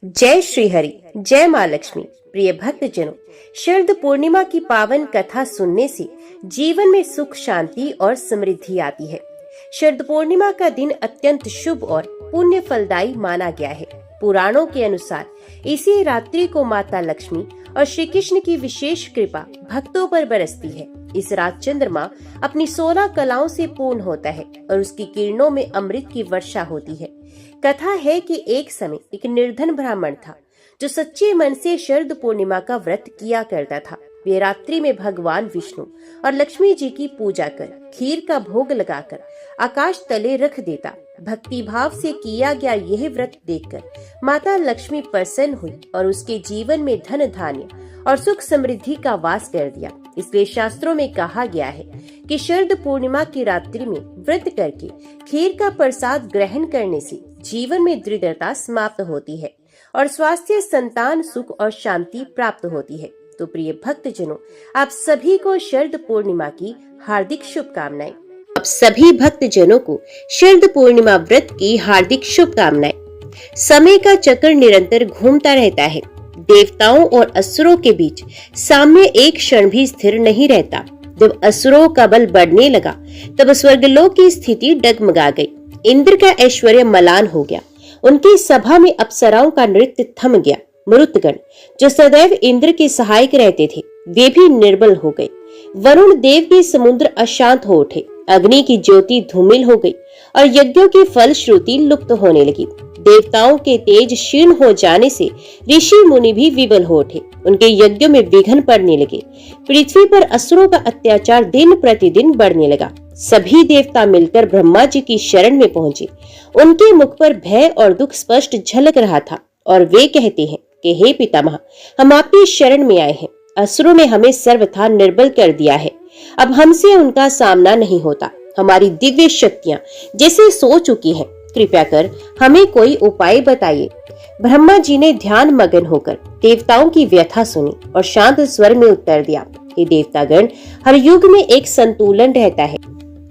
जय श्री हरि, जय माँ लक्ष्मी। प्रिय भक्तजनों, शरद पूर्णिमा की पावन कथा सुनने से जीवन में सुख, शांति और समृद्धि आती है। शरद पूर्णिमा का दिन अत्यंत शुभ और पुण्य फलदायी माना गया है। पुराणों के अनुसार इसी रात्रि को माता लक्ष्मी और श्री कृष्ण की विशेष कृपा भक्तों पर बरसती है। इस रात चंद्रमा अपनी 16 कलाओं से पूर्ण होता है और उसकी किरणों में अमृत की वर्षा होती है। कथा है कि एक समय एक निर्धन ब्राह्मण था जो सच्चे मन से शरद पूर्णिमा का व्रत किया करता था। वे रात्रि में भगवान विष्णु और लक्ष्मी जी की पूजा कर खीर का भोग लगाकर आकाश तले रख देता। भक्ति भाव से किया गया यह व्रत देखकर माता लक्ष्मी प्रसन्न हुई और उसके जीवन में धन धान्य और सुख समृद्धि का वास कर दिया। इसलिए शास्त्रों में कहा गया है कि शरद पूर्णिमा की रात्रि में व्रत करके खीर का प्रसाद ग्रहण करने से जीवन में दृढ़ता समाप्त होती है और स्वास्थ्य, संतान, सुख और शांति प्राप्त होती है। तो प्रिय भक्तजनों, आप सभी को शरद पूर्णिमा की हार्दिक शुभकामनाएं। आप सभी भक्तजनों को शरद पूर्णिमा व्रत की हार्दिक शुभकामनाएं। समय का चक्र निरंतर घूमता रहता है। देवताओं और असुरों के बीच साम्य एक क्षण भी स्थिर नहीं रहता। जब असुरों का बल बढ़ने लगा तब स्वर्गलोक की स्थिति डगमगा गई। इंद्र का ऐश्वर्य मलान हो गया। उनकी सभा में अप्सराओं का नृत्य थम गया। मरुतगण जो सदैव इंद्र के सहायक रहते थे, वे भी निर्बल हो गए। वरुण देव के समुद्र अशांत हो उठे। अग्नि की ज्योति धूमिल हो गई और यज्ञों की फलश्रुति लुप्त होने लगी। देवताओं के तेज क्षीण हो जाने से ऋषि मुनि भी विवल हो उठे। उनके यज्ञों में विघ्न पड़ने लगे। पृथ्वी पर असुरों का अत्याचार दिन प्रतिदिन बढ़ने लगा। सभी देवता मिलकर ब्रह्मा जी की शरण में पहुंचे। उनके मुख पर भय और दुख स्पष्ट झलक रहा था और वे कहते हैं कि हे पितामह, हम आपकी शरण में आए हैं। असुरों ने हमें सर्वथा निर्बल कर दिया है। अब हमसे उनका सामना नहीं होता। हमारी दिव्य शक्तियां जैसे सो चुकी हैं। कृपया कर हमें कोई उपाय बताइए। ब्रह्मा जी ने ध्यान मगन होकर देवताओं की व्यथा सुनी और शांत स्वर में उत्तर दिया कि देवतागण, हर युग में एक संतुलन रहता है।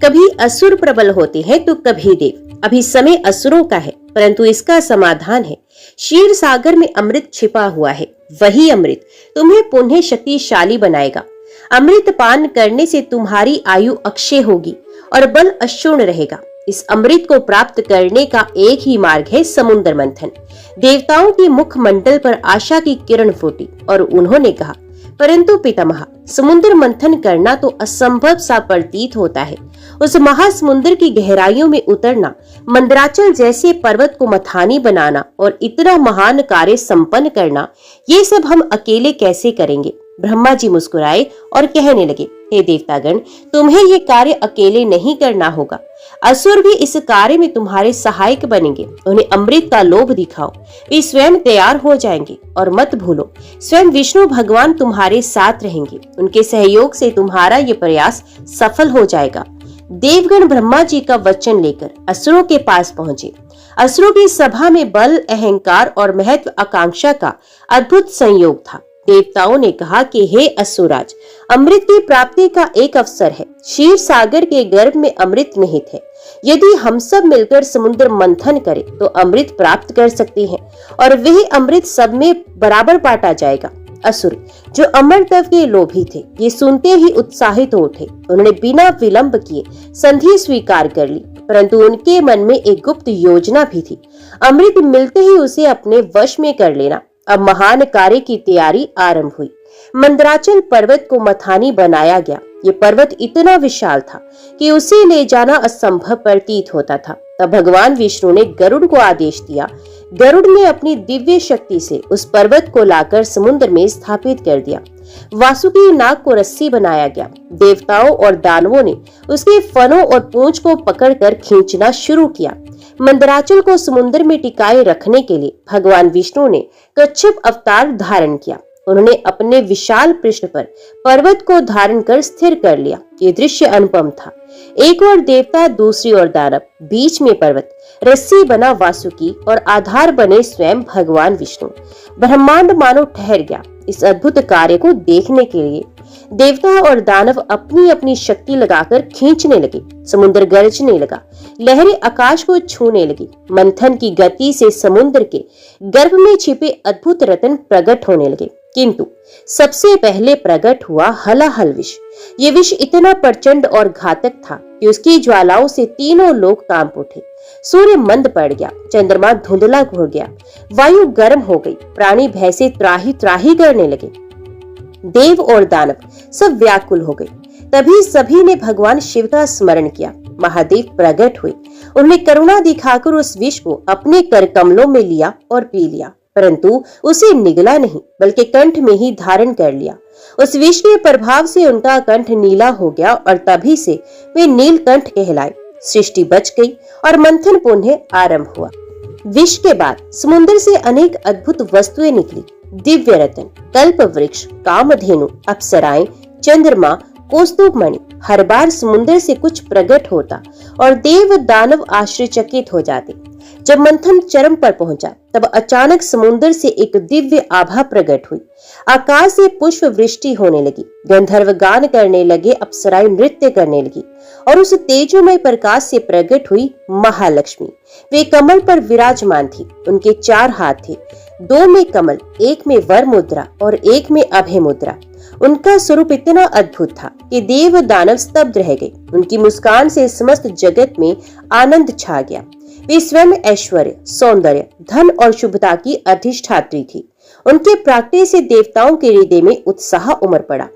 कभी असुर प्रबल होते हैं तो कभी देव। अभी समय असुरों का है, परंतु इसका समाधान है। क्षीर सागर में अमृत छिपा हुआ है। वही अमृत तुम्हें पुनः शक्तिशाली बनाएगा। अमृत पान करने से तुम्हारी आयु अक्षय होगी और बल अक्षुण्ण रहेगा। इस अमृत को प्राप्त करने का एक ही मार्ग है, समुद्र मंथन। देवताओं के मुख मंडल पर आशा की किरण फूटी और उन्होंने कहा, परंतु पितामह, समुद्र मंथन करना तो असंभव सा प्रतीत होता है। उस महासमुद्र की गहराइयों में उतरना, मंदराचल जैसे पर्वत को मथानी बनाना और इतना महान कार्य संपन्न करना, ये सब हम अकेले कैसे करेंगे? ब्रह्मा जी मुस्कुराए और कहने लगे, हे देवतागण, तुम्हें ये कार्य अकेले नहीं करना होगा। असुर भी इस कार्य में तुम्हारे सहायक बनेंगे। उन्हें अमृत का लोभ दिखाओ, वे स्वयं तैयार हो जाएंगे। और मत भूलो, स्वयं विष्णु भगवान तुम्हारे साथ रहेंगे। उनके सहयोग से तुम्हारा ये प्रयास सफल हो जाएगा। देवगण ब्रह्मा जी का वचन लेकर असुरों के पास पहुंचे। असुरों की सभा में बल, अहंकार और महत्व आकांक्षा का अद्भुत संयोग था। देवताओं ने कहा कि हे असुराज, अमृत की प्राप्ति का एक अवसर है। क्षीर सागर के गर्भ में अमृत निहित है। यदि हम सब मिलकर समुद्र मंथन करें तो अमृत प्राप्त कर सकते हैं और वह अमृत सब में बराबर बांटा जाएगा। असुर जो अमरत्व के लोभी थे, ये सुनते ही उत्साहित हो उठे। उन्होंने बिना विलंब किए संधि स्वीकार कर ली, परंतु उनके मन में एक गुप्त योजना भी थी। अमृत मिलते ही उसे अपने वश में कर लेना। अब महान कार्य की तैयारी आरंभ हुई। मंदराचल पर्वत को मथानी बनाया गया। ये पर्वत इतना विशाल था कि उसे ले जाना असंभव प्रतीत होता था। तब भगवान विष्णु ने गरुड़ को आदेश दिया। गरुड़ ने अपनी दिव्य शक्ति से उस पर्वत को लाकर समुद्र में स्थापित कर दिया। वासुकी नाग को रस्सी बनाया गया। देवताओं और दानवों ने उसके फनों और पूंछ को पकड़कर खींचना शुरू किया। मंदराचल को समुद्र में टिकाए रखने के लिए भगवान विष्णु ने कच्छप अवतार धारण किया। उन्होंने अपने विशाल पृष्ठ पर पर्वत को धारण कर स्थिर कर लिया। ये दृश्य अनुपम था। एक ओर देवता, दूसरी ओर दानव, बीच में पर्वत, रस्सी बना वासुकी और आधार बने स्वयं भगवान विष्णु। ब्रह्मांड मानो ठहर गया इस अद्भुत कार्य को देखने के लिए। देवता और दानव अपनी अपनी शक्ति लगाकर खींचने लगे। समुद्र गरजने लगा, लहरें आकाश को छूने लगी। मंथन की गति से समुद्र के गर्भ में छिपे अद्भुत रत्न प्रकट होने लगे। किंतु सबसे पहले प्रकट हुआ हलाहल विष। ये विष इतना प्रचंड और घातक था कि उसकी ज्वालाओं से तीनों लोग कांप उठे। सूर्य मंद पड़ गया, चंद्रमा धुंधला हो गया, वायु गर्म हो गई, प्राणी भय से त्राही त्राही करने लगे। देव और दानव सब व्याकुल हो गए। तभी सभी ने भगवान शिव का स्मरण किया। महादेव प्रकट हुए। उन्होंने करुणा दिखाकर उस विष को अपने कर कमलों में लिया और पी लिया, परंतु उसे निगला नहीं बल्कि कंठ में ही धारण कर लिया। उस विष के प्रभाव से उनका कंठ नीला हो गया और तभी से वे नीलकंठ कहलाए। सृष्टि बच गई और मंथन पुनः आरंभ हुआ। विष के बाद समुद्र से अनेक अद्भुत वस्तुएं निकली। दिव्य रत्न, कल्प वृक्ष, कामधेनु, अप्सराएं, चंद्रमा, कौस्तुभ मणि। हर बार समुद्र से कुछ प्रकट होता और देव दानव आश्चर्यचकित हो जाते। जब मंथन चरम पर पहुंचा तब अचानक समुद्र से एक दिव्य आभा प्रकट हुई। आकाश से पुष्प वृष्टि होने लगी, गंधर्व गान करने लगे, अप्सराएं नृत्य करने लगी और उस तेजोमय प्रकाश से प्रकट हुई महालक्ष्मी। वे कमल पर विराजमान थी। उनके 4 हाथ थे, 2 में कमल, 1 में वर मुद्रा और 1 में अभय मुद्रा। उनका स्वरूप इतना अद्भुत था कि देव दानव स्तब्ध रह गए। उनकी मुस्कान से समस्त जगत में आनंद छा गया। वे स्वयं ऐश्वर्य, सौंदर्य, धन और शुभता की अधिष्ठात्री थी। उनके प्राकट्य से देवताओं के हृदय में उत्साह उमड़ पड़ा।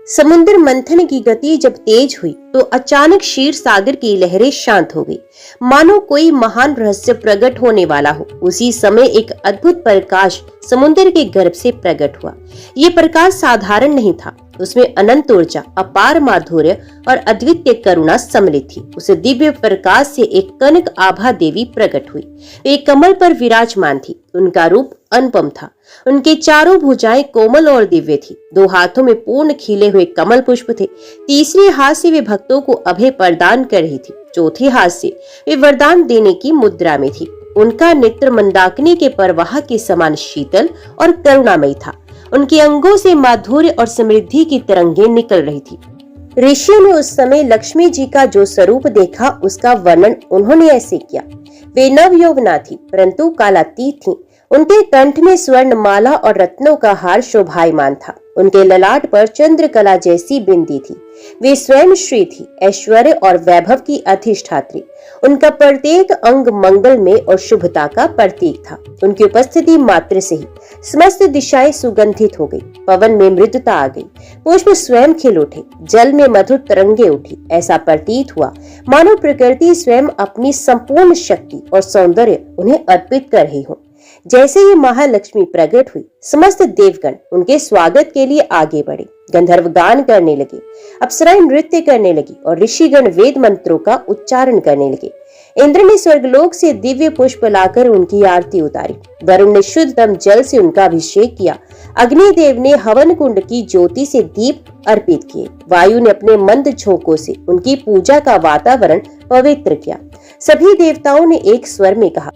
समुद्र मंथन की गति जब तेज हुई तो अचानक क्षीर सागर की लहरें शांत हो गई, मानो कोई महान रहस्य प्रकट होने वाला हो। उसी समय एक अद्भुत प्रकाश समुद्र के गर्भ से प्रकट हुआ। ये प्रकाश साधारण नहीं था, उसमें अनंत ऊर्जा, अपार माधुर्य और अद्वितीय करुणा सम्मिलित थी। उस दिव्य प्रकाश से एक कनक आभा देवी प्रकट हुई। वे कमल पर विराजमान थी। उनका रूप अनुपम था। उनके चारों भुजाएं कोमल और दिव्य थी। 2 हाथों में पूर्ण खिले हुए कमल पुष्प थे। तीसरे हाथ से वे भक्तों को अभय प्रदान कर रही थी। चौथे हाथ से वे वरदान देने की मुद्रा में थी। उनका नेत्र मंदाकिनी के प्रवाह के समान शीतल और करुणामयी था। उनके अंगों से माधुर्य और समृद्धि की तरंगें निकल रही थी। ऋषियों ने उस समय लक्ष्मी जी का जो स्वरूप देखा उसका वर्णन उन्होंने ऐसे किया। वे नव यौवना थी परंतु कालातीत थी। उनके कंठ में स्वर्ण माला और रत्नों का हार शोभायमान था। उनके ललाट पर चंद्रकला जैसी बिंदी थी। वे स्वयं श्री थी, ऐश्वर्य और वैभव की अधिष्ठात्री। उनका प्रत्येक अंग मंगल में और शुभता का प्रतीक था। उनकी उपस्थिति मात्र से ही समस्त दिशाएं सुगंधित हो गई। पवन में मृदुता आ गई, पुष्प स्वयं खिल उठे, जल में मधुर तरंगे उठी। ऐसा प्रतीत हुआ मानो प्रकृति स्वयं अपनी संपूर्ण शक्ति और सौंदर्य उन्हें अर्पित कर रही हो। जैसे ही महालक्ष्मी प्रकट हुई, समस्त देवगण उनके स्वागत के लिए आगे बढ़े। गंधर्व गान करने लगे, अप्सराएं नृत्य करने लगी और ऋषिगण वेद मंत्रों का उच्चारण करने लगे। इंद्र ने स्वर्गलोक से दिव्य पुष्प लाकर उनकी आरती उतारी। वरुण ने शुद्धतम जल से उनका अभिषेक किया। अग्निदेव ने हवन कुंड की ज्योति से दीप अर्पित किए। वायु ने अपने मंद झोंकों से उनकी पूजा का वातावरण पवित्र किया। सभी देवताओं ने एक स्वर में कहा,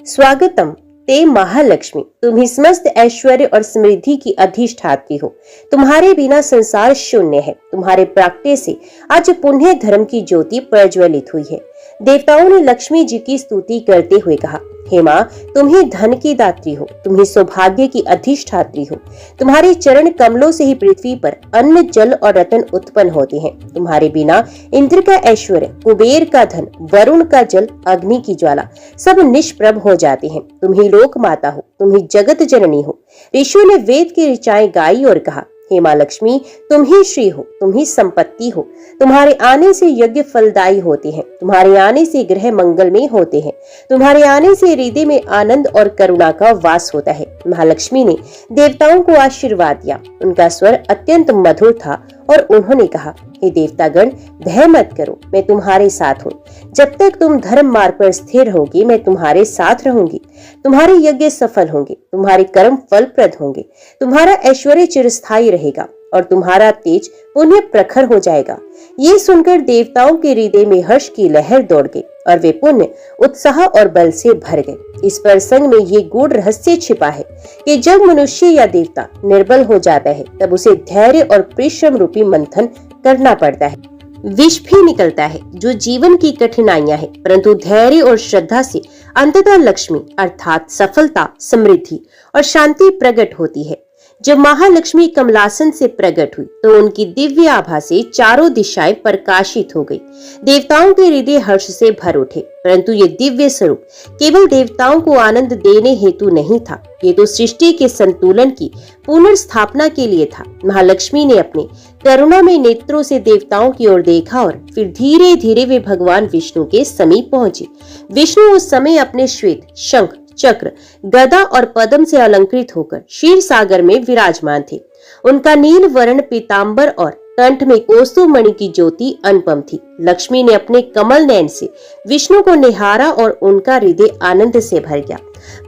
स्वागतम ते महालक्ष्मी, तुम ही समस्त ऐश्वर्य और समृद्धि की अधिष्ठात्री हो। तुम्हारे बिना संसार शून्य है। तुम्हारे प्राकट्य से आज पुण्य धर्म की ज्योति प्रज्वलित हुई है। देवताओं ने लक्ष्मी जी की स्तुति करते हुए कहा, हे माँ, तुम ही धन की दात्री हो, तुम ही सौभाग्य की अधिष्ठात्री हो। तुम्हारे चरण कमलों से ही पृथ्वी पर अन्न, जल और रत्न उत्पन्न होते हैं। तुम्हारे बिना इंद्र का ऐश्वर्य, कुबेर का धन, वरुण का जल, अग्नि की ज्वाला सब निष्प्रभ हो जाते हैं। तुम ही लोक माता हो, तुम ही जगत जननी हो। ऋषियों ने वेद की ऋचाएं गाई और कहा, हे माँ लक्ष्मी, तुम ही श्री हो, तुम ही संपत्ति हो। तुम्हारे आने से यज्ञ फलदायी होते हैं। तुम्हारे आने से ग्रह मंगलमय होते हैं। तुम्हारे आने से हृदय में आनंद और करुणा का वास होता है। महालक्ष्मी ने देवताओं को आशीर्वाद दिया। उनका स्वर अत्यंत मधुर था और उन्होंने कहा, हे देवतागण, भय मत करो, मैं तुम्हारे साथ हूँ। जब तक तुम धर्म मार्ग पर स्थिर होगी, मैं तुम्हारे साथ रहूंगी। तुम्हारे यज्ञ सफल होंगे, तुम्हारे कर्म फलप्रद होंगे, तुम्हारा ऐश्वर्य चिरस्थायी रहेगा। और तुम्हारा तेज पुण्य प्रखर हो जाएगा। ये सुनकर देवताओं के हृदय में हर्ष की लहर दौड़ गई और वे पुण्य, उत्साह और बल से भर गए। इस प्रसंग में ये गूढ़ रहस्य छिपा है कि जब मनुष्य या देवता निर्बल हो जाता है तब उसे धैर्य और परिश्रम रूपी मंथन करना पड़ता है। विष भी निकलता है जो जीवन की कठिनाइयां है, परंतु धैर्य और श्रद्धा से अंततः लक्ष्मी अर्थात सफलता, समृद्धि और शांति प्रकट होती है। जब महालक्ष्मी कमलासन से प्रकट हुई तो उनकी दिव्य आभा से चारों दिशाएं प्रकाशित हो गई। देवताओं के हृदय हर्ष से भर उठे, परंतु ये दिव्य स्वरूप केवल देवताओं को आनंद देने हेतु नहीं था, ये तो सृष्टि के संतुलन की पुनर्स्थापना के लिए था। महालक्ष्मी ने अपने करुणामय नेत्रों से देवताओं की ओर देखा और फिर धीरे धीरे वे भगवान विष्णु के समीप पहुंचे। विष्णु उस समय अपने श्वेत, शंख, चक्र, गदा और पद्म से अलंकृत होकर क्षीर सागर में विराजमान थे। उनका नील वर्ण पीतांबर और कंठ में कौस्तुभमणि की ज्योति अनुपम थी। लक्ष्मी ने अपने कमल नयन से विष्णु को निहारा और उनका हृदय आनंद से भर गया।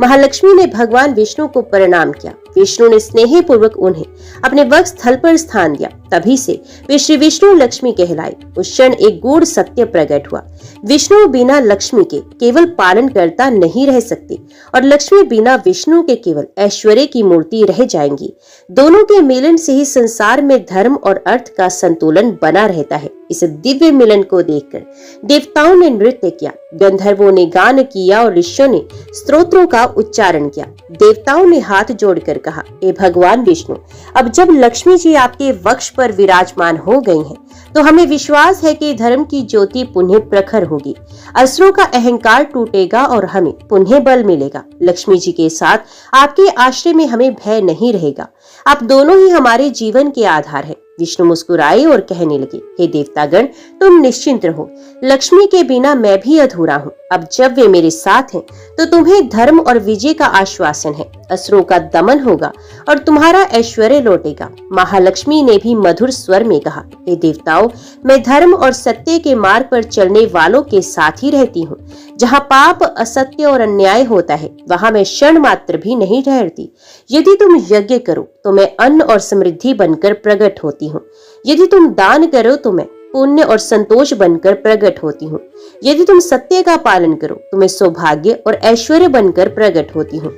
महालक्ष्मी ने भगवान विष्णु को प्रणाम किया। विष्णु ने स्नेह पूर्वक उन्हें अपने वक्ष स्थल पर स्थान दिया। तभी से वे श्री विष्णु लक्ष्मी कहलाए। उस क्षण एक गूढ़ सत्य प्रकट हुआ। विष्णु बिना लक्ष्मी के केवल पालन करता नहीं रह सकते और लक्ष्मी बिना विष्णु के केवल ऐश्वर्य की मूर्ति रह जाएंगी। दोनों के मिलन से ही संसार में धर्म और अर्थ का संतुलन बना रहता है। इस दिव्य मिलन को देखकर देवताओं ने नृत्य किया, गंधर्वों ने गान किया और ऋषियों ने स्तोत्रों का उच्चारण किया। देवताओं ने हाथ जोड़कर कहा, हे भगवान विष्णु, अब जब लक्ष्मी जी आपके वक्ष पर विराजमान हो गई हैं, तो हमें विश्वास है कि धर्म की ज्योति पुनः प्रखर होगी। असुरों का अहंकार टूटेगा और हमें पुनः बल मिलेगा। लक्ष्मी जी के साथ आपके आश्रय में हमें भय नहीं रहेगा। आप दोनों ही हमारे जीवन के आधार हैं। विष्णु मुस्कुराए और कहने लगे, हे देवतागण, तुम निश्चिंत रहो, लक्ष्मी के बिना मैं भी अधूरा हूँ। अब जब वे मेरे साथ हैं तो तुम्हें धर्म और विजय का आश्वासन है। असुरों का दमन होगा और तुम्हारा ऐश्वर्य लौटेगा। महालक्ष्मी ने भी मधुर स्वर में कहा, हे देवताओं, मैं धर्म और सत्य के मार्ग पर चलने वालों के साथ ही रहती हूँ। जहाँ पाप, असत्य और अन्याय होता है वहाँ मैं क्षण मात्र भी नहीं ठहरती। यदि तुम यज्ञ करो तो मैं अन्न और समृद्धि बनकर प्रकट होती हूँ। यदि तुम दान करो तो मैं पुण्य और संतोष बनकर प्रकट होती हूँ। यदि तुम सत्य का पालन करो तो मैं सौभाग्य और ऐश्वर्य बनकर प्रकट होती हूँ।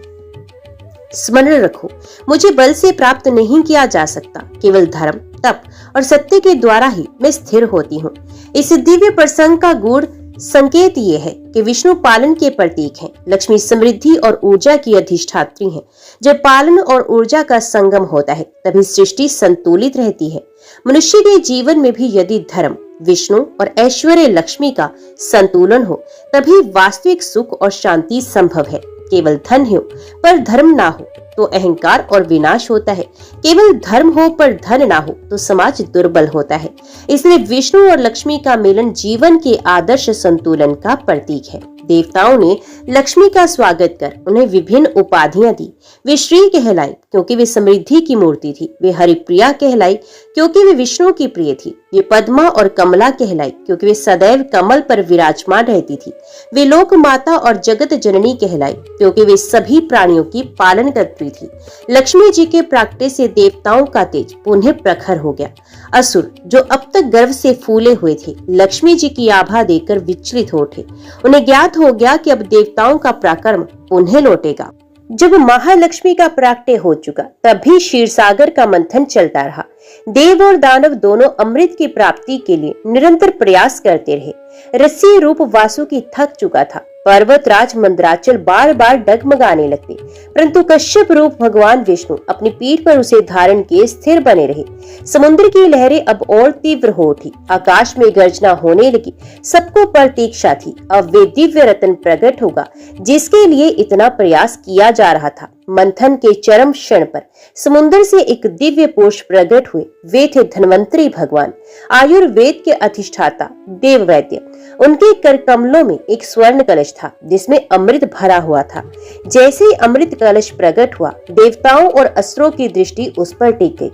स्मरण रखो, मुझे बल से प्राप्त नहीं किया जा सकता, केवल धर्म, तप और सत्य के द्वारा ही मैं स्थिर होती हूँ। इस दिव्य प्रसंग का गूढ़ संकेत ये है कि विष्णु पालन के प्रतीक हैं। लक्ष्मी समृद्धि और ऊर्जा की अधिष्ठात्री हैं। जब पालन और ऊर्जा का संगम होता है तभी सृष्टि संतुलित रहती है। मनुष्य के जीवन में भी यदि धर्म, विष्णु और ऐश्वर्य लक्ष्मी का संतुलन हो तभी वास्तविक सुख और शांति संभव है। केवल धन हो पर धर्म ना हो तो अहंकार और विनाश होता है। केवल धर्म हो पर धन ना हो तो समाज दुर्बल होता है। इसलिए विष्णु और लक्ष्मी का मिलन जीवन के आदर्श संतुलन का प्रतीक है। देवताओं ने लक्ष्मी का स्वागत कर उन्हें विभिन्न उपाधियां दी। वे श्री कहलाई क्योंकि वे समृद्धि की मूर्ति थी। वे हरिप्रिया कहलाई क्योंकि वे विष्णु की प्रिय थी। वे पद्मा और कमला कहलाई क्योंकि वे सदैव कमल पर विराजमान रहती थी। वे लोक माता और जगत जननी कहलाई क्योंकि वे सभी प्राणियों की पालन करती थी। लक्ष्मी जी के प्राकट्य से देवताओं का तेज पुनः प्रखर हो गया। असुर जो अब तक गर्व से फूले हुए थे, लक्ष्मी जी की आभा देकर विचलित हो उठे। उन्हें ज्ञात हो गया कि अब देवताओं का पराक्रम पुनः लौटेगा। जब महालक्ष्मी का प्राकट्य हो चुका तब भी क्षीर सागर का मंथन चलता रहा। देव और दानव दोनों अमृत की प्राप्ति के लिए निरंतर प्रयास करते रहे। रस्सी रूप वासुकी थक चुका था। पर्वतराज मंदराचल बार बार डगमगाने लगते, परंतु कश्यप रूप भगवान विष्णु अपनी पीठ पर उसे धारण किए स्थिर बने रहे। समुद्र की लहरें अब और तीव्र हो उठी। आकाश में गर्जना होने लगी। सबको प्रतीक्षा थी, अब वे दिव्य रत्न प्रकट होगा जिसके लिए इतना प्रयास किया जा रहा था। मंथन के चरम क्षण पर समुद्र से एक दिव्य पुरुष प्रकट हुए। वे थे धन्वंतरी भगवान, आयुर्वेद के अधिष्ठाता, देववैद्य। उनके कर कमलों में एक स्वर्ण कलश था जिसमें अमृत भरा हुआ था। जैसे ही अमृत कलश प्रकट हुआ, देवताओं और असुरों की दृष्टि उस पर टिक गई।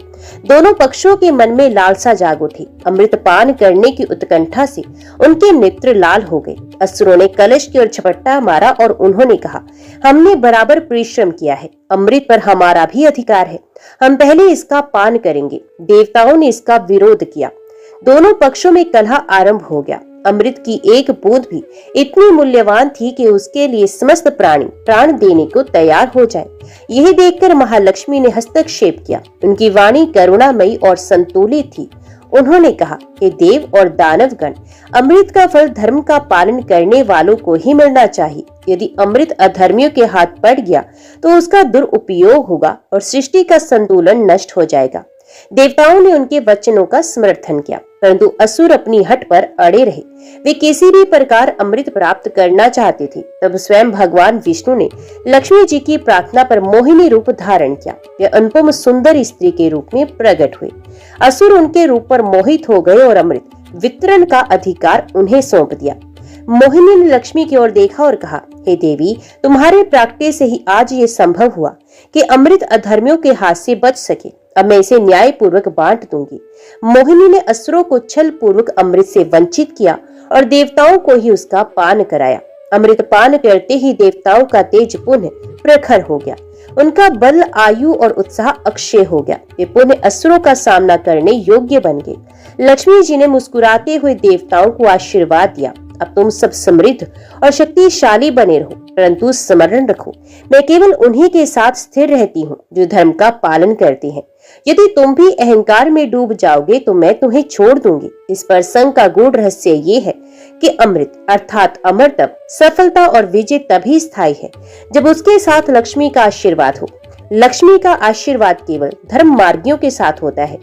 दोनों पक्षों के मन में लालसा जाग उठी। अमृत पान करने की उत्कंठा से उनके नेत्र लाल हो गए। असुरों ने कलश की ओर झपट्टा मारा और उन्होंने कहा, हमने बराबर परिश्रम किया है, अमृत पर हमारा भी अधिकार है, हम पहले इसका पान करेंगे। देवताओं ने इसका विरोध किया। दोनों पक्षों में कलह आरंभ हो गया। अमृत की एक बूंद भी इतनी मूल्यवान थी कि उसके लिए समस्त प्राणी प्राण देने को तैयार हो जाए। यही देखकर महालक्ष्मी ने हस्तक्षेप किया। उनकी वाणी करुणामयी और संतुलित थी। उन्होंने कहा, हे देव और दानवगण, अमृत का फल धर्म का पालन करने वालों को ही मिलना चाहिए। यदि अमृत अधर्मियों के हाथ पड़ गया तो उसका दुरुपयोग होगा और सृष्टि का संतुलन नष्ट हो जाएगा। देवताओं ने उनके वचनों का समर्थन किया, परंतु असुर अपनी हट पर अड़े रहे। वे किसी भी प्रकार अमृत प्राप्त करना चाहते थे। तब स्वयं भगवान विष्णु ने लक्ष्मी जी की प्रार्थना पर मोहिनी रूप धारण किया। वे अनुपम सुंदर स्त्री के रूप में प्रकट हुए। असुर उनके रूप पर मोहित हो गए और अमृत वितरण का अधिकार उन्हें सौंप दिया। मोहिनी ने लक्ष्मी की ओर देखा और कहा, हे देवी, तुम्हारे प्रागट्य से ही आज ये संभव हुआ कि अमृत अधर्मियों के हाथ से बच सके। अब मैं इसे न्याय पूर्वक बांट दूंगी। मोहिनी ने असुरों को छल पूर्वक अमृत से वंचित किया और देवताओं को ही उसका पान कराया। अमृत पान करते ही देवताओं का तेज पुनः प्रखर हो गया। उनका बल, आयु और उत्साह अक्षय हो गया। वे पुनः असुरों का सामना करने योग्य बन गए। लक्ष्मी जी ने मुस्कुराते हुए देवताओं को आशीर्वाद दिया, अब तुम सब समृद्ध और शक्तिशाली बने रहो, परंतु स्मरण रखो, मैं केवल उन्हीं के साथ स्थिर रहती हूँ जो धर्म का पालन करते हैं। यदि तुम भी अहंकार में डूब जाओगे तो मैं तुम्हें छोड़ दूंगी। इस प्रसंग का गूढ़ रहस्य ये है कि अमृत अर्थात अमरतम सफलता और विजय तभी स्थायी है जब उसके साथ लक्ष्मी का आशीर्वाद हो। लक्ष्मी का आशीर्वाद केवल धर्म मार्गियों के साथ होता है।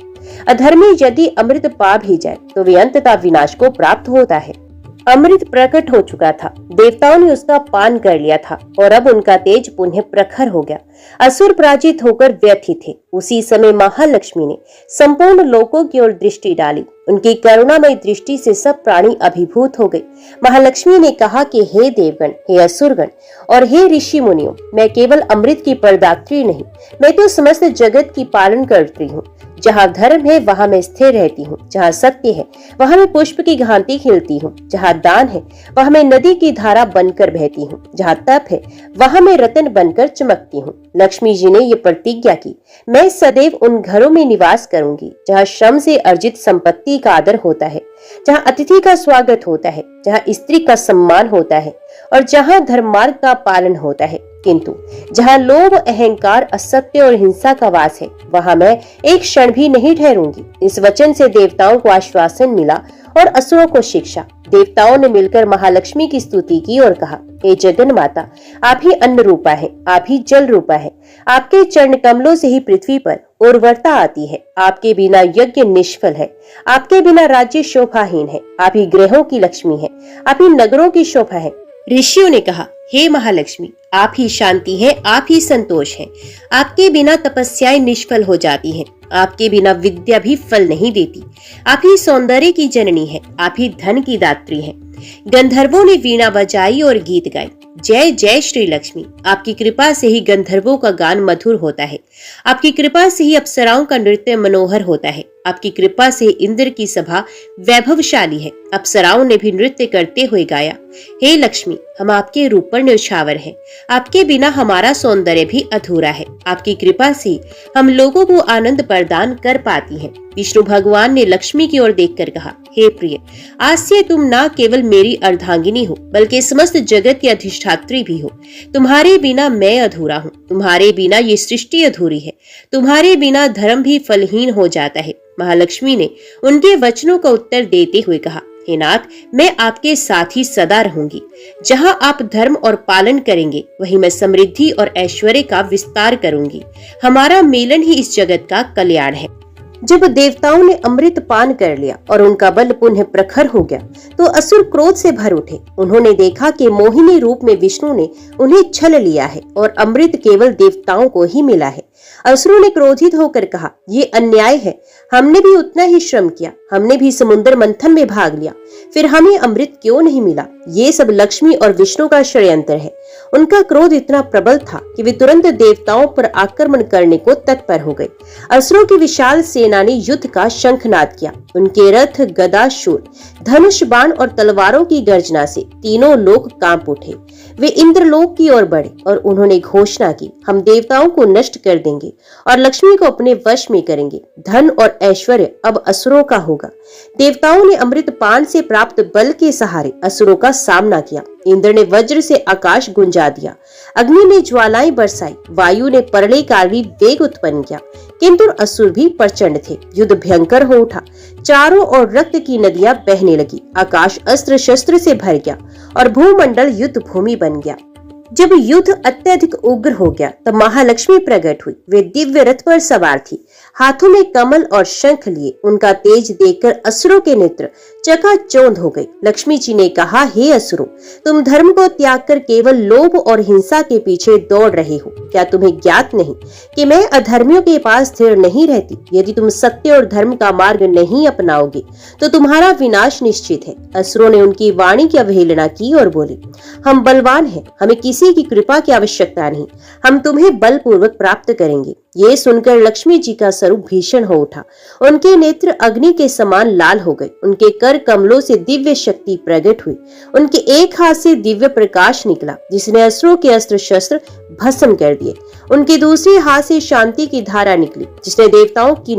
अधर्मी यदि अमृत पा भी जाए तो वे अंततः विनाश को प्राप्त होता है। अमृत प्रकट हो चुका था। देवताओं ने उसका पान कर लिया था और अब उनका तेज पुनः प्रखर हो गया। असुर पराजित होकर व्यथित थे। उसी समय महालक्ष्मी ने संपूर्ण लोकों की ओर दृष्टि डाली। उनकी करुणामय दृष्टि से सब प्राणी अभिभूत हो गए। महालक्ष्मी ने कहा कि हे देवगण, हे असुरगण और हे ऋषि मुनियों, मैं केवल अमृत की प्रदात्री नहीं, मैं तो समस्त जगत की पालन करती हूँ। जहाँ धर्म है वहाँ मैं स्थिर रहती हूँ, जहाँ सत्य है वहाँ मैं पुष्प की भांति खिलती हूँ, जहाँ दान है वहाँ मैं नदी की धारा बनकर बहती हूँ, जहाँ तप है वहाँ मैं रतन बनकर चमकती हूँ। लक्ष्मी जी ने ये प्रतिज्ञा की, मैं सदैव उन घरों में निवास करूंगी जहाँ श्रम से अर्जित संपत्ति का आदर होता है, जहाँ अतिथि का स्वागत होता है, जहाँ स्त्री का सम्मान होता है और जहाँ धर्मार्ग का पालन होता है। किंतु जहाँ लोभ, अहंकार, असत्य और हिंसा का वास है वहाँ मैं एक क्षण भी नहीं ठहरूंगी। इस वचन से देवताओं को आश्वासन मिला और असुरों को शिक्षा। देवताओं ने मिलकर महालक्ष्मी की स्तुति की और कहा, हे जगन माता, आप ही अन्न रूपा है, आप ही जल रूपा है। आपके चरण कमलों से ही पृथ्वी पर उर्वरता आती है। आपके बिना यज्ञ निष्फल है, आपके बिना राज्य शोभाहीन है। आप ही ग्रहों की लक्ष्मी है, आप ही नगरों की शोभा है। ऋषियों ने कहा, हे महालक्ष्मी, आप ही शांति है, आप ही संतोष है। आपके बिना तपस्याएं निष्फल हो जाती हैं, आपके बिना विद्या भी फल नहीं देती। आप ही सौंदर्य की जननी है, आप ही धन की दात्री है। गंधर्वों ने वीणा बजाई और गीत गाए, जय जय श्री लक्ष्मी। आपकी कृपा से ही गंधर्वों का गान मधुर होता है, आपकी कृपा से ही अप्सराओं का नृत्य मनोहर होता है, आपकी कृपा से इंद्र की सभा वैभवशाली है। अप्सराओं ने भी नृत्य करते हुए गाया, हे लक्ष्मी, हम आपके रूप पर न्यौछावर हैं, आपके बिना हमारा सौंदर्य भी अधूरा है। आपकी कृपा से हम लोगों को आनंद प्रदान कर पाती हैं। विष्णु भगवान ने लक्ष्मी की ओर देखकर कहा, हे प्रिय, आज से तुम न केवल मेरी अर्धांगिनी हो बल्कि समस्त जगत की अधिष्ठात्री भी हो। तुम्हारे बिना मैं अधूरा हूँ, तुम्हारे बिना ये सृष्टि अधूरी है, तुम्हारे बिना धर्म भी फलहीन हो जाता है। महालक्ष्मी ने उनके वचनों का उत्तर देते हुए कहा, हे नाथ, मैं आपके साथ ही सदा रहूंगी। जहाँ आप धर्म और पालन करेंगे वहीं मैं समृद्धि और ऐश्वर्य का विस्तार करूंगी। हमारा मिलन ही इस जगत का कल्याण है। जब देवताओं ने अमृत पान कर लिया और उनका बल पुनः प्रखर हो गया तो असुर क्रोध से भर उठे। उन्होंने देखा कि मोहिनी रूप में विष्णु ने उन्हें छल लिया है और अमृत केवल देवताओं को ही मिला है। असुरों ने क्रोधित होकर कहा, ये अन्याय है, हमने भी उतना ही श्रम किया, हमने भी समुद्र मंथन में भाग लिया, फिर हमें अमृत क्यों नहीं मिला? ये सब लक्ष्मी और विष्णु का षड्यंत्र है। उनका क्रोध इतना प्रबल था कि वे तुरंत देवताओं पर आक्रमण करने को तत्पर हो गए। असुरों की विशाल सेना ने युद्ध का शंखनाद किया। उनके रथ, गदा, शूल, धनुष, बाण और तलवारों की गर्जना से तीनों लोग कांप उठे। वे इंद्रलोक की ओर बढ़े और उन्होंने घोषणा की, हम देवताओं को नष्ट कर देंगे और लक्ष्मी को अपने वश में करेंगे। धन और ऐश्वर्य अब असुरों का होगा। देवताओं ने अमृत पान से प्राप्त बल के सहारे असुरों का सामना किया। इंद्र ने वज्र से आकाश गुंजा दिया, अग्नि ने ज्वालाएं बरसाई, वायु ने प्रलयकारी वेग उत्पन्न किया, किंतु असुर भी प्रचंड थे। युद्ध भयंकर हो उठा, चारों ओर रक्त की नदियां बहने लगी, आकाश अस्त्र शस्त्र से भर गया और भूमंडल युद्ध भूमि बन गया। जब युद्ध अत्यधिक उग्र हो गया तब महालक्ष्मी प्रकट हुई। वे दिव्य रथ पर सवार थी, हाथों में कमल और शंख लिए। उनका तेज देखकर असुरों के नेत्र चकाचौंध हो गए। लक्ष्मी जी ने कहा, हे असुरों, तुम धर्म को त्याग कर केवल लोभ और हिंसा के पीछे दौड़ रहे हो। क्या तुम्हें ज्ञात नहीं कि मैं अधर्मियों के पास स्थिर नहीं रहती? यदि तुम सत्य और धर्म का मार्ग नहीं अपनाओगे तो तुम्हारा विनाश निश्चित है। असुरों ने उनकी वाणी की अवहेलना की और बोले, हम बलवान हैं, हमें किसी की कृपा की आवश्यकता नहीं, हम तुम्हें बलपूर्वक प्राप्त करेंगे। ये सुनकर लक्ष्मी जी का स्वरूप भीषण हो उठा। उनके नेत्र अग्नि के समान लाल हो गए, उनके कर कमलों से दिव्य शक्ति प्रकट हुई। उनके एक हाथ से दिव्य प्रकाश निकला जिसने असुरों के अस्त्र शस्त्र भस्म कर दिए। उनके दूसरे हाथ से शांति की धारा निकली जिसने देवताओं की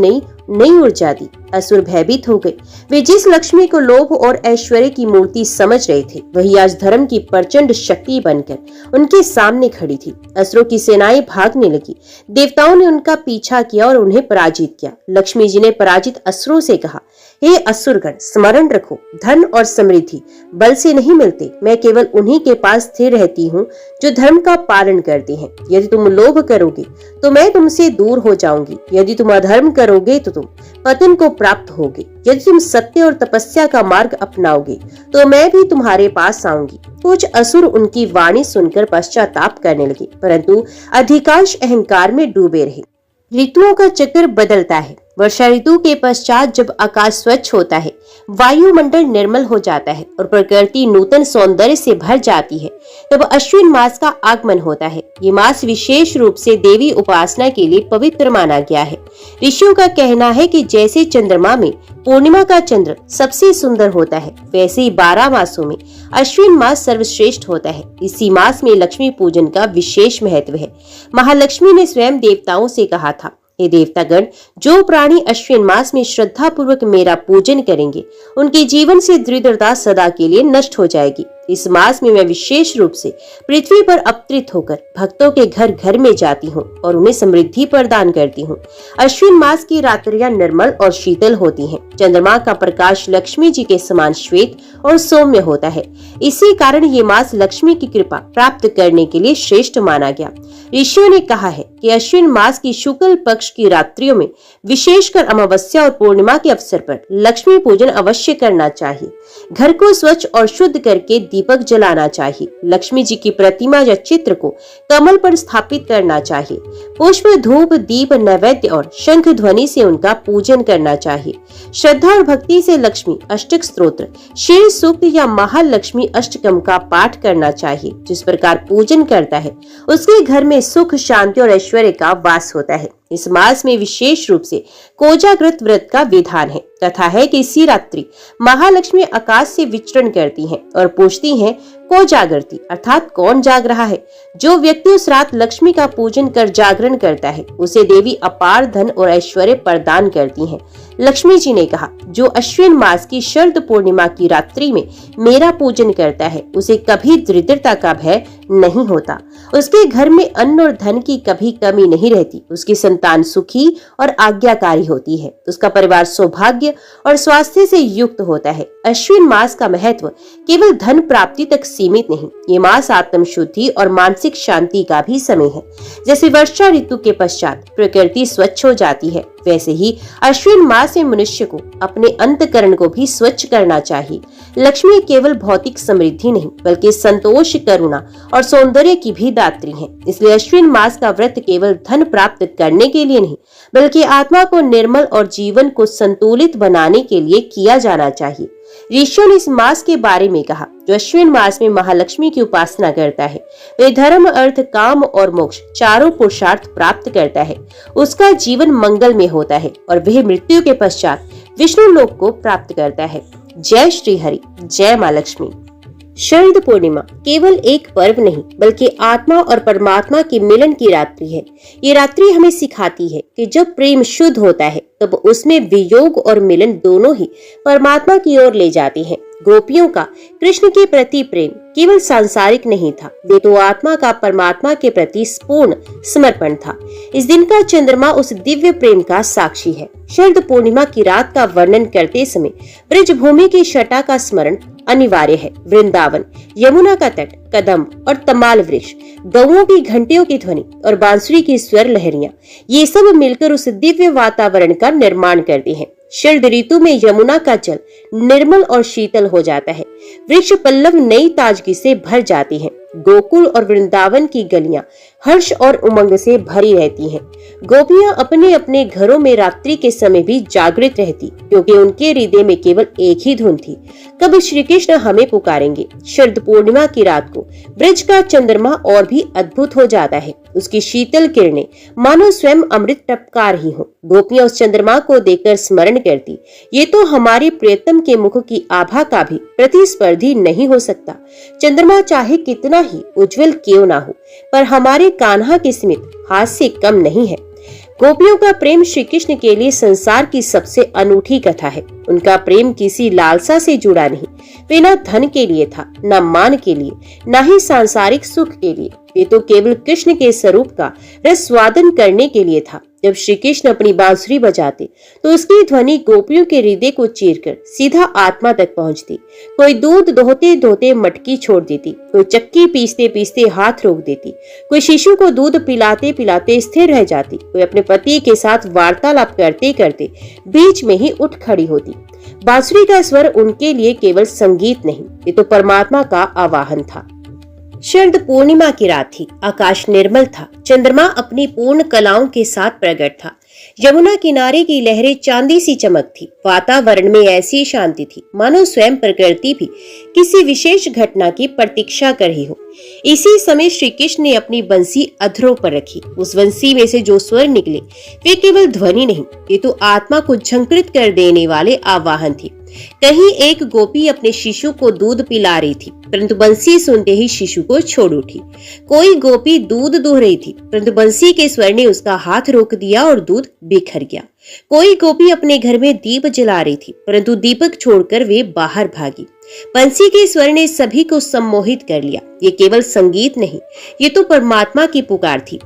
नई ऊर्जा दी। असुर भयभीत हो गए। वे जिस लक्ष्मी को लोभ और ऐश्वर्य की मूर्ति समझ रहे थे वही आज धर्म की प्रचंड शक्ति बनकर उनके सामने खड़ी थी। असुरों की सेनाएं भागने लगी। देवताओं ने उनका पीछा किया और उन्हें पराजित किया। लक्ष्मी जी ने पराजित असुरों से कहा, हे असुरगण, स्मरण रखो, धन और समृद्धि बल से नहीं मिलते। मैं केवल उन्हीं के पास स्थिर रहती हूँ जो धर्म का पालन करते हैं। यदि तुम लोभ करोगे तो मैं तुमसे दूर हो जाऊंगी, यदि तुम अधर्म करोगे तो तुम पतन को प्राप्त होगे। यदि तुम सत्य और तपस्या का मार्ग अपनाओगे तो मैं भी तुम्हारे पास आऊंगी। कुछ असुर उनकी वाणी सुनकर पश्चाताप करने लगे, परंतु अधिकांश अहंकार में डूबे रहे। ऋतुओं का चक्र बदलता है। वर्षा ऋतु के पश्चात जब आकाश स्वच्छ होता है, वायुमंडल निर्मल हो जाता है और प्रकृति नूतन सौंदर्य से भर जाती है, तब अश्विन मास का आगमन होता है। ये मास विशेष रूप से देवी उपासना के लिए पवित्र माना गया है। ऋषियों का कहना है कि जैसे चंद्रमा में पूर्णिमा का चंद्र सबसे सुंदर होता है, वैसे ही 12 मासों में अश्विन मास सर्वश्रेष्ठ होता है। इसी मास में लक्ष्मी पूजन का विशेष महत्व है। महालक्ष्मी ने स्वयं देवताओं से कहा था, हे देवतागण, जो प्राणी अश्विन मास में श्रद्धा पूर्वक मेरा पूजन करेंगे उनके जीवन से दरिद्रता सदा के लिए नष्ट हो जाएगी। इस मास में मैं विशेष रूप से पृथ्वी पर अवतरित होकर भक्तों के घर घर में जाती हूँ और उन्हें समृद्धि प्रदान करती हूँ। अश्विन मास की रात्रियां निर्मल और शीतल होती हैं। चंद्रमा का प्रकाश लक्ष्मी जी के समान श्वेत और सौम्य होता है। इसी कारण ये मास लक्ष्मी की कृपा प्राप्त करने के लिए श्रेष्ठ माना गया। ऋषियों ने कहा है कि अश्विन मास की शुक्ल पक्ष की रात्रियों में, विशेषकर अमावस्या और पूर्णिमा के अवसर पर लक्ष्मी पूजन अवश्य करना चाहिए। घर को स्वच्छ और शुद्ध करके दीपक जलाना चाहिए। लक्ष्मी जी की प्रतिमा या चित्र को कमल पर स्थापित करना चाहिए। पुष्प, धूप, दीप, नैवेद्य और शंख ध्वनि से उनका पूजन करना चाहिए। श्रद्धा और भक्ति से लक्ष्मी अष्टक स्तोत्र, शील सूक्त या महालक्ष्मी अष्टकम का पाठ करना चाहिए। जिस प्रकार पूजन करता है उसके घर में सुख, शांति और ऐश्वर्य का वास होता है। इस मास में विशेष रूप से कोजाग्रत व्रत का विधान है। कथा है कि इसी रात्रि महालक्ष्मी आकाश से विचरण करती हैं और पूछती हैं, को जागरती अर्थात कौन जाग रहा है। जो व्यक्ति उस रात लक्ष्मी का पूजन कर जागरण करता है उसे देवी अपार धन और ऐश्वर्य प्रदान करती हैं। लक्ष्मी जी ने कहा, जो अश्विन मास की शरद पूर्णिमा की रात्रि में मेरा पूजन करता है उसे कभी दरिद्रता का भय नहीं होता। उसके घर में अन्न और धन की कभी कमी नहीं रहती। उसकी संतान सुखी और आज्ञाकारी होती है। उसका परिवार सौभाग्य और स्वास्थ्य से युक्त होता है। अश्विन मास का महत्व केवल धन प्राप्ति तक सीमित नहीं, ये मास आत्म शुद्धि और मानसिक शांति का भी समय है। जैसे वर्षा ऋतु के पश्चात प्रकृति स्वच्छ हो जाती है, वैसे ही अश्विन मास में मनुष्य को अपने अंतकरण को भी स्वच्छ करना चाहिए। लक्ष्मी केवल भौतिक समृद्धि नहीं बल्कि संतोष, करुणा और सौंदर्य की भी दात्री है। इसलिए अश्विन मास का व्रत केवल धन प्राप्त करने के लिए नहीं बल्कि आत्मा को निर्मल और जीवन को संतुलित बनाने के लिए किया जाना चाहिए। ऋषियों ने इस मास के बारे में कहा, जो अश्विन मास में महालक्ष्मी की उपासना करता है वे धर्म, अर्थ, काम और मोक्ष चारों पुरुषार्थ प्राप्त करता है। उसका जीवन मंगल में होता है और वह मृत्यु के पश्चात विष्णु लोक को प्राप्त करता है। जय श्री हरि, जय माँ लक्ष्मी। शरद पूर्णिमा केवल एक पर्व नहीं बल्कि आत्मा और परमात्मा के मिलन की रात्रि है। ये रात्रि हमें सिखाती है कि जब प्रेम शुद्ध होता है तब उसमें वियोग और मिलन दोनों ही परमात्मा की ओर ले जाते हैं। गोपियों का कृष्ण के प्रति प्रेम केवल सांसारिक नहीं था, वे तो आत्मा का परमात्मा के प्रति पूर्ण समर्पण था। इस दिन का चंद्रमा उस दिव्य प्रेम का साक्षी है। शरद पूर्णिमा की रात का वर्णन करते समय ब्रजभूमि की छटा का स्मरण अनिवार्य है। वृंदावन, यमुना का तट, कदम्ब और तमाल वृक्ष, गौओं की घंटियों की ध्वनि और बांसुरी की स्वर लहरियां, ये सब मिलकर उस दिव्य वातावरण का निर्माण करते हैं। शरद ऋतु में यमुना का जल निर्मल और शीतल हो जाता है। वृक्ष पल्लव नई ताजगी से भर जाती हैं। गोकुल और वृंदावन की गलियां हर्ष और उमंग से भरी रहती हैं। गोपियां अपने अपने घरों में रात्रि के समय भी जागृत रहती, क्योंकि उनके हृदय में केवल एक ही धुन थी, कब श्री कृष्ण हमें पुकारेंगे। शरद पूर्णिमा की रात को ब्रज का चंद्रमा और भी अद्भुत हो जाता है। उसकी शीतल किरणें मानो स्वयं अमृत टपका रही हो। गोपियां उस चंद्रमा को देखकर स्मरण करती, ये तो हमारे प्रियतम के मुख की आभा का भी प्रतिस्पर्धी नहीं हो सकता। चंद्रमा चाहे कितना ही उज्जवल क्यों ना हो, पर हमारे कान्हा की स्मित हाथ से कम नहीं है। गोपियों का प्रेम श्री कृष्ण के लिए संसार की सबसे अनूठी कथा है। उनका प्रेम किसी लालसा से जुड़ा नहीं, वे न धन के लिए था, न मान के लिए, न ही सांसारिक सुख के लिए। वे तो केवल कृष्ण के स्वरूप का रसवादन करने के लिए था। जब श्री कृष्ण अपनी बांसुरी बजाते तो उसकी ध्वनि गोपियों के हृदय को चीरकर सीधा आत्मा तक पहुंचती। कोई दूध दोहते दोहते मटकी छोड़ देती, कोई चक्की पीसते पीसते हाथ रोक देती, कोई शिशु को दूध पिलाते पिलाते स्थिर रह जाती, कोई अपने पति के साथ वार्तालाप करते करते बीच में ही उठ खड़ी होती। बांसुरी का स्वर उनके लिए केवल संगीत नहीं, ये तो परमात्मा का आवाहन था। शरद पूर्णिमा की रात थी। आकाश निर्मल था। चंद्रमा अपनी पूर्ण कलाओं के साथ प्रकट था। यमुना किनारे की लहरें चांदी सी चमक थी। वातावरण में ऐसी शांति थी मानो स्वयं प्रकृति भी किसी विशेष घटना की प्रतीक्षा कर रही हो। इसी समय श्री कृष्ण ने अपनी बंसी अधरों पर रखी। उस बंसी में से जो स्वर निकले वे केवल ध्वनि नहीं, ये तो आत्मा को झंकृत कर देने वाले आवाहन थे। कहीं एक गोपी अपने शिशु को दूध पिला रही थी, परंतु बंसी सुनते ही शिशु को छोड़ उठी। कोई गोपी दूध दूह रही थी, परंतु बंसी के स्वर ने उसका हाथ रोक दिया और दूध बिखर गया। कोई गोपी अपने घर में दीप जला रही थी, परंतु दीपक छोड़कर वे बाहर भागी। बंसी के स्वर ने सभी को सम्मोहित कर लिया। ये केवल संगीत नहीं, ये तो परमात्मा की पुकार थी।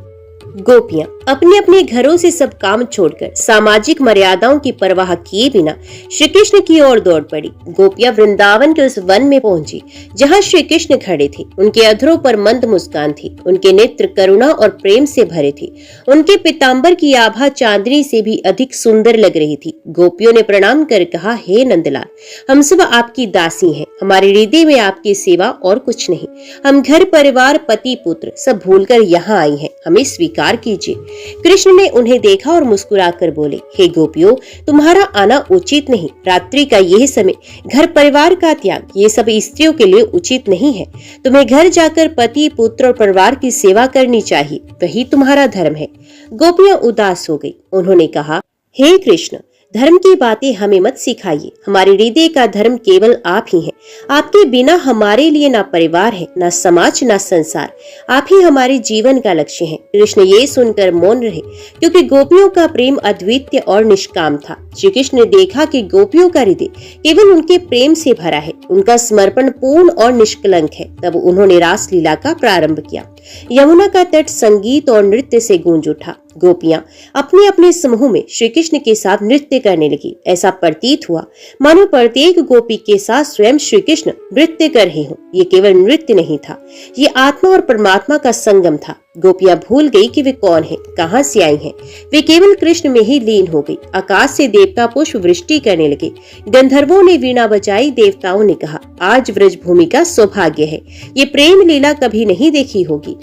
गोपियां अपने अपने घरों से सब काम छोड़कर सामाजिक मर्यादाओं की परवाह किए बिना श्री कृष्ण की ओर दौड़ पड़ी। गोपियां वृंदावन के उस वन में पहुंची जहां श्री कृष्ण खड़े थे। उनके अधरों पर मंद मुस्कान थी, उनके नेत्र करुणा और प्रेम से भरे थे। उनके पीतांबर की आभा चांदनी से भी अधिक सुंदर लग रही थी। गोपियों ने प्रणाम कर कहा, हे नंदलाल, हम सब आपकी दासी हैं। हमारे हृदय में आपकी सेवा और कुछ नहीं। हम घर परिवार पति पुत्र सब भूलकर यहाँ आई हैं, हमें स्वीकार कीजिए। कृष्ण ने उन्हें देखा और मुस्कुराकर बोले, हे गोपियों, तुम्हारा आना उचित नहीं। रात्रि का यह समय, घर परिवार का त्याग, ये सब स्त्रियों के लिए उचित नहीं है। तुम्हें घर जाकर पति पुत्र और परिवार की सेवा करनी चाहिए, वही तुम्हारा धर्म है। गोपियां उदास हो गई। उन्होंने कहा, हे कृष्ण, धर्म की बातें हमें मत सिखाइए। हमारे हृदय का धर्म केवल आप ही हैं। आपके बिना हमारे लिए ना परिवार है, ना समाज, ना संसार। आप ही हमारे जीवन का लक्ष्य हैं। कृष्ण ये सुनकर मौन रहे, क्योंकि गोपियों का प्रेम अद्वितीय और निष्काम था। श्री कृष्ण ने देखा कि गोपियों का हृदय केवल उनके प्रेम से भरा है, उनका समर्पण पूर्ण और निष्कलंक है। तब उन्होंने रास लीला का प्रारंभ किया। यमुना का तट संगीत और नृत्य से गूंज उठा। गोपियां अपने अपने समूह में श्री कृष्ण के साथ नृत्य करने लगी। ऐसा प्रतीत हुआ मानो प्रत्येक गोपी के साथ स्वयं श्री कृष्ण नृत्य कर रहे हों। ये केवल नृत्य नहीं था, ये आत्मा और परमात्मा का संगम था। गोपियां भूल गई कि वे कौन हैं, कहां से आई हैं। वे केवल कृष्ण में ही लीन हो गई। आकाश से देवता पुष्प वृष्टि करने लगे। गंधर्वों ने वीणा बजाई। देवताओं ने कहा, आज व्रजभूमि का सौभाग्य है, ये प्रेम लीला कभी नहीं देखी होगी।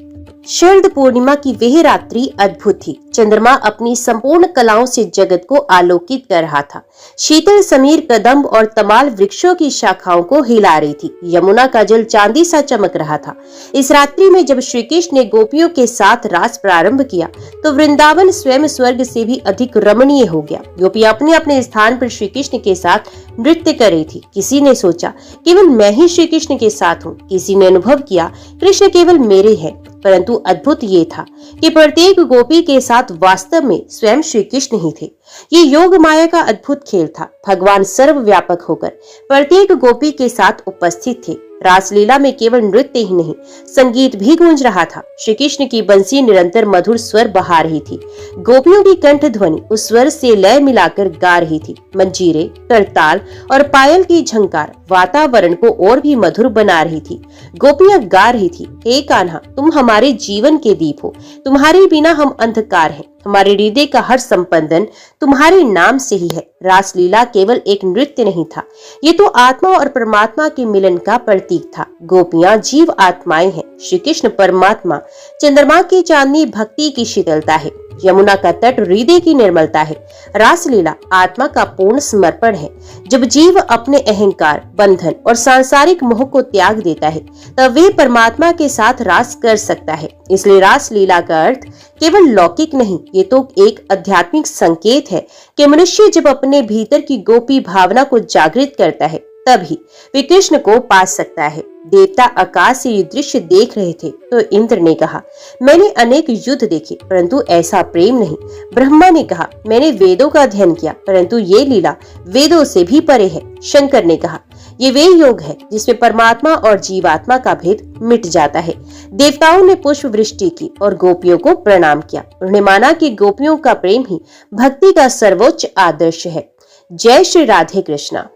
शरद पूर्णिमा की वह रात्रि अद्भुत थी। चंद्रमा अपनी संपूर्ण कलाओं से जगत को आलोकित कर रहा था। शीतल समीर कदम्ब और तमाल वृक्षों की शाखाओं को हिला रही थी। यमुना का जल चांदी सा चमक रहा था। इस रात्रि में जब श्री कृष्ण ने गोपियों के साथ रास प्रारंभ किया तो वृंदावन स्वयं स्वर्ग से भी अधिक रमणीय हो गया। गोपियां अपने अपने स्थान पर श्री कृष्ण के साथ नृत्य कर रही थी। किसी ने सोचा केवल मैं ही श्री कृष्ण के साथ हूँ, किसी ने अनुभव किया कृष्ण केवल मेरे हैं। परंतु अद्भुत ये था कि प्रत्येक गोपी के साथ वास्तव में स्वयं श्री कृष्ण ही थे। ये योग माया का अद्भुत खेल था। भगवान सर्वव्यापक होकर प्रत्येक गोपी के साथ उपस्थित थे। रासलीला में केवल नृत्य ही नहीं, संगीत भी गूंज रहा था। श्री कृष्ण की बंसी निरंतर मधुर स्वर बहा रही थी। गोपियों की कंठ ध्वनि उस स्वर से लय मिलाकर गा रही थी। मंजीरे, करताल और पायल की झंकार वातावरण को और भी मधुर बना रही थी। गोपियां गा रही थी, हे कान्हा, तुम हमारे जीवन के दीप हो, तुम्हारे बिना हम अंधकार हैं, हमारे हृदय का हर संपंदन तुम्हारे नाम से ही है। रासलीला केवल एक नृत्य नहीं था, ये तो आत्मा और परमात्मा के मिलन का प्रतीक था। गोपियां जीव आत्माएं हैं, श्री कृष्ण परमात्मा। चंद्रमा की चांदनी भक्ति की शीतलता है, यमुना का तट हृदय की निर्मलता है। रासलीला आत्मा का पूर्ण समर्पण है। जब जीव अपने अहंकार, बंधन और सांसारिक मोह को त्याग देता है तब वे परमात्मा के साथ रास कर सकता है। इसलिए रासलीला का अर्थ केवल लौकिक नहीं, ये तो एक आध्यात्मिक संकेत है कि मनुष्य जब अपने भीतर की गोपी भावना को जागृत करता है तभी वे कृष्ण को पा सकता है। देवता आकाश से ये दृश्य देख रहे थे तो इंद्र ने कहा, मैंने अनेक युद्ध देखे परंतु ऐसा प्रेम नहीं। ब्रह्मा ने कहा, मैंने वेदों का अध्ययन किया परंतु ये लीला वेदों से भी परे है। शंकर ने कहा, ये वे योग है जिसमें परमात्मा और जीवात्मा का भेद मिट जाता है। देवताओं ने पुष्प वृष्टि की और गोपियों को प्रणाम किया। उन्होंने माना कि गोपियों का प्रेम ही भक्ति का सर्वोच्च आदर्श है। जय श्री राधे कृष्णा।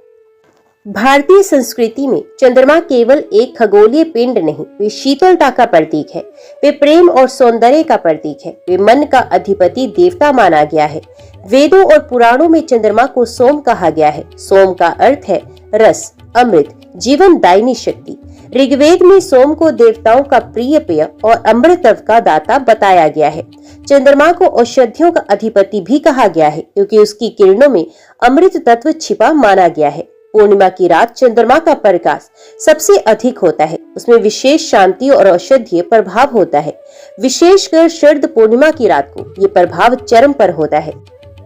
भारतीय संस्कृति में चंद्रमा केवल एक खगोलीय पिंड नहीं, वे शीतलता का प्रतीक है, वे प्रेम और सौंदर्य का प्रतीक है, वे मन का अधिपति देवता माना गया है। वेदों और पुराणों में चंद्रमा को सोम कहा गया है। सोम का अर्थ है रस, अमृत, जीवन दायिनी शक्ति। ऋग्वेद में सोम को देवताओं का प्रिय पेय और अमृत का दाता बताया गया है। चंद्रमा को औषधियों का अधिपति भी कहा गया है क्योंकि उसकी किरणों में अमृत तत्व छिपा माना गया है। पूर्णिमा की रात चंद्रमा का प्रकाश सबसे अधिक होता है, उसमें विशेष शांति और औषधीय प्रभाव होता है। विशेषकर शरद पूर्णिमा की रात को ये प्रभाव चरम पर होता है।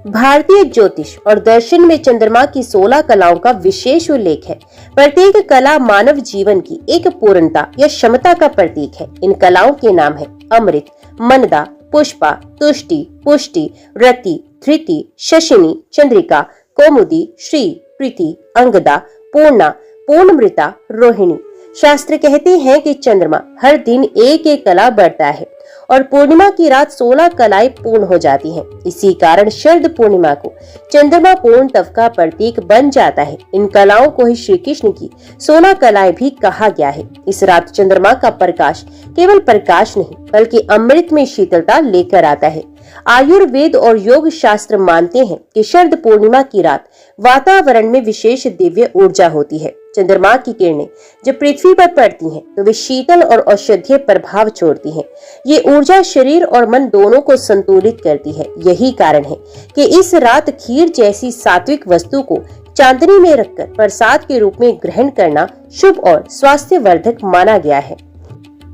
भारतीय ज्योतिष और दर्शन में चंद्रमा की 16 कलाओं का विशेष उल्लेख है। प्रत्येक कला मानव जीवन की एक पूर्णता या क्षमता का प्रतीक है। इन कलाओं के नाम है अमृत, मनदा, पुष्पा, तुष्टि, पुष्टि, रति, धृति, शशिनी, चंद्रिका, कौमुदी, श्री, प्रीति, अंगदा, पूर्णा, पूर्णमृता, रोहिणी। शास्त्र कहते हैं कि चंद्रमा हर दिन एक एक कला बढ़ता है और पूर्णिमा की रात 16 कलाएं पूर्ण हो जाती हैं। इसी कारण शरद पूर्णिमा को चंद्रमा पूर्ण तव का प्रतीक बन जाता है। इन कलाओं को ही श्री कृष्ण की 16 कलाएं भी कहा गया है। इस रात चंद्रमा का प्रकाश केवल प्रकाश नहीं बल्कि अमृत में शीतलता लेकर आता है। आयुर्वेद और योग शास्त्र मानते हैं कि शरद पूर्णिमा की रात वातावरण में विशेष दिव्य ऊर्जा होती है। चंद्रमा की किरणें जब पृथ्वी पर पड़ती हैं तो वे शीतल और औषधीय प्रभाव छोड़ती हैं। ये ऊर्जा शरीर और मन दोनों को संतुलित करती है। यही कारण है कि इस रात खीर जैसी सात्विक वस्तु को चांदनी में रखकर प्रसाद के रूप में ग्रहण करना शुभ और स्वास्थ्यवर्धक माना गया है।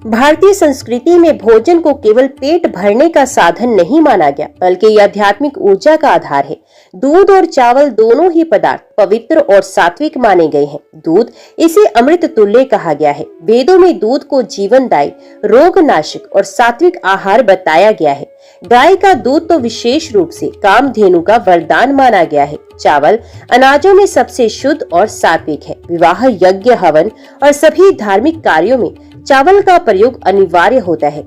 भारतीय संस्कृति में भोजन को केवल पेट भरने का साधन नहीं माना गया बल्कि यह आध्यात्मिक ऊर्जा का आधार है। दूध और चावल दोनों ही पदार्थ पवित्र और सात्विक माने गए हैं। दूध इसे अमृत तुल्य कहा गया है। वेदों में दूध को जीवनदायी, रोगनाशक और सात्विक आहार बताया गया है। गाय का दूध तो विशेष रूप से कामधेनु का वरदान माना गया है। चावल अनाजों में सबसे शुद्ध और सात्विक है। विवाह, यज्ञ, हवन और सभी धार्मिक कार्यों में चावल का प्रयोग अनिवार्य होता है।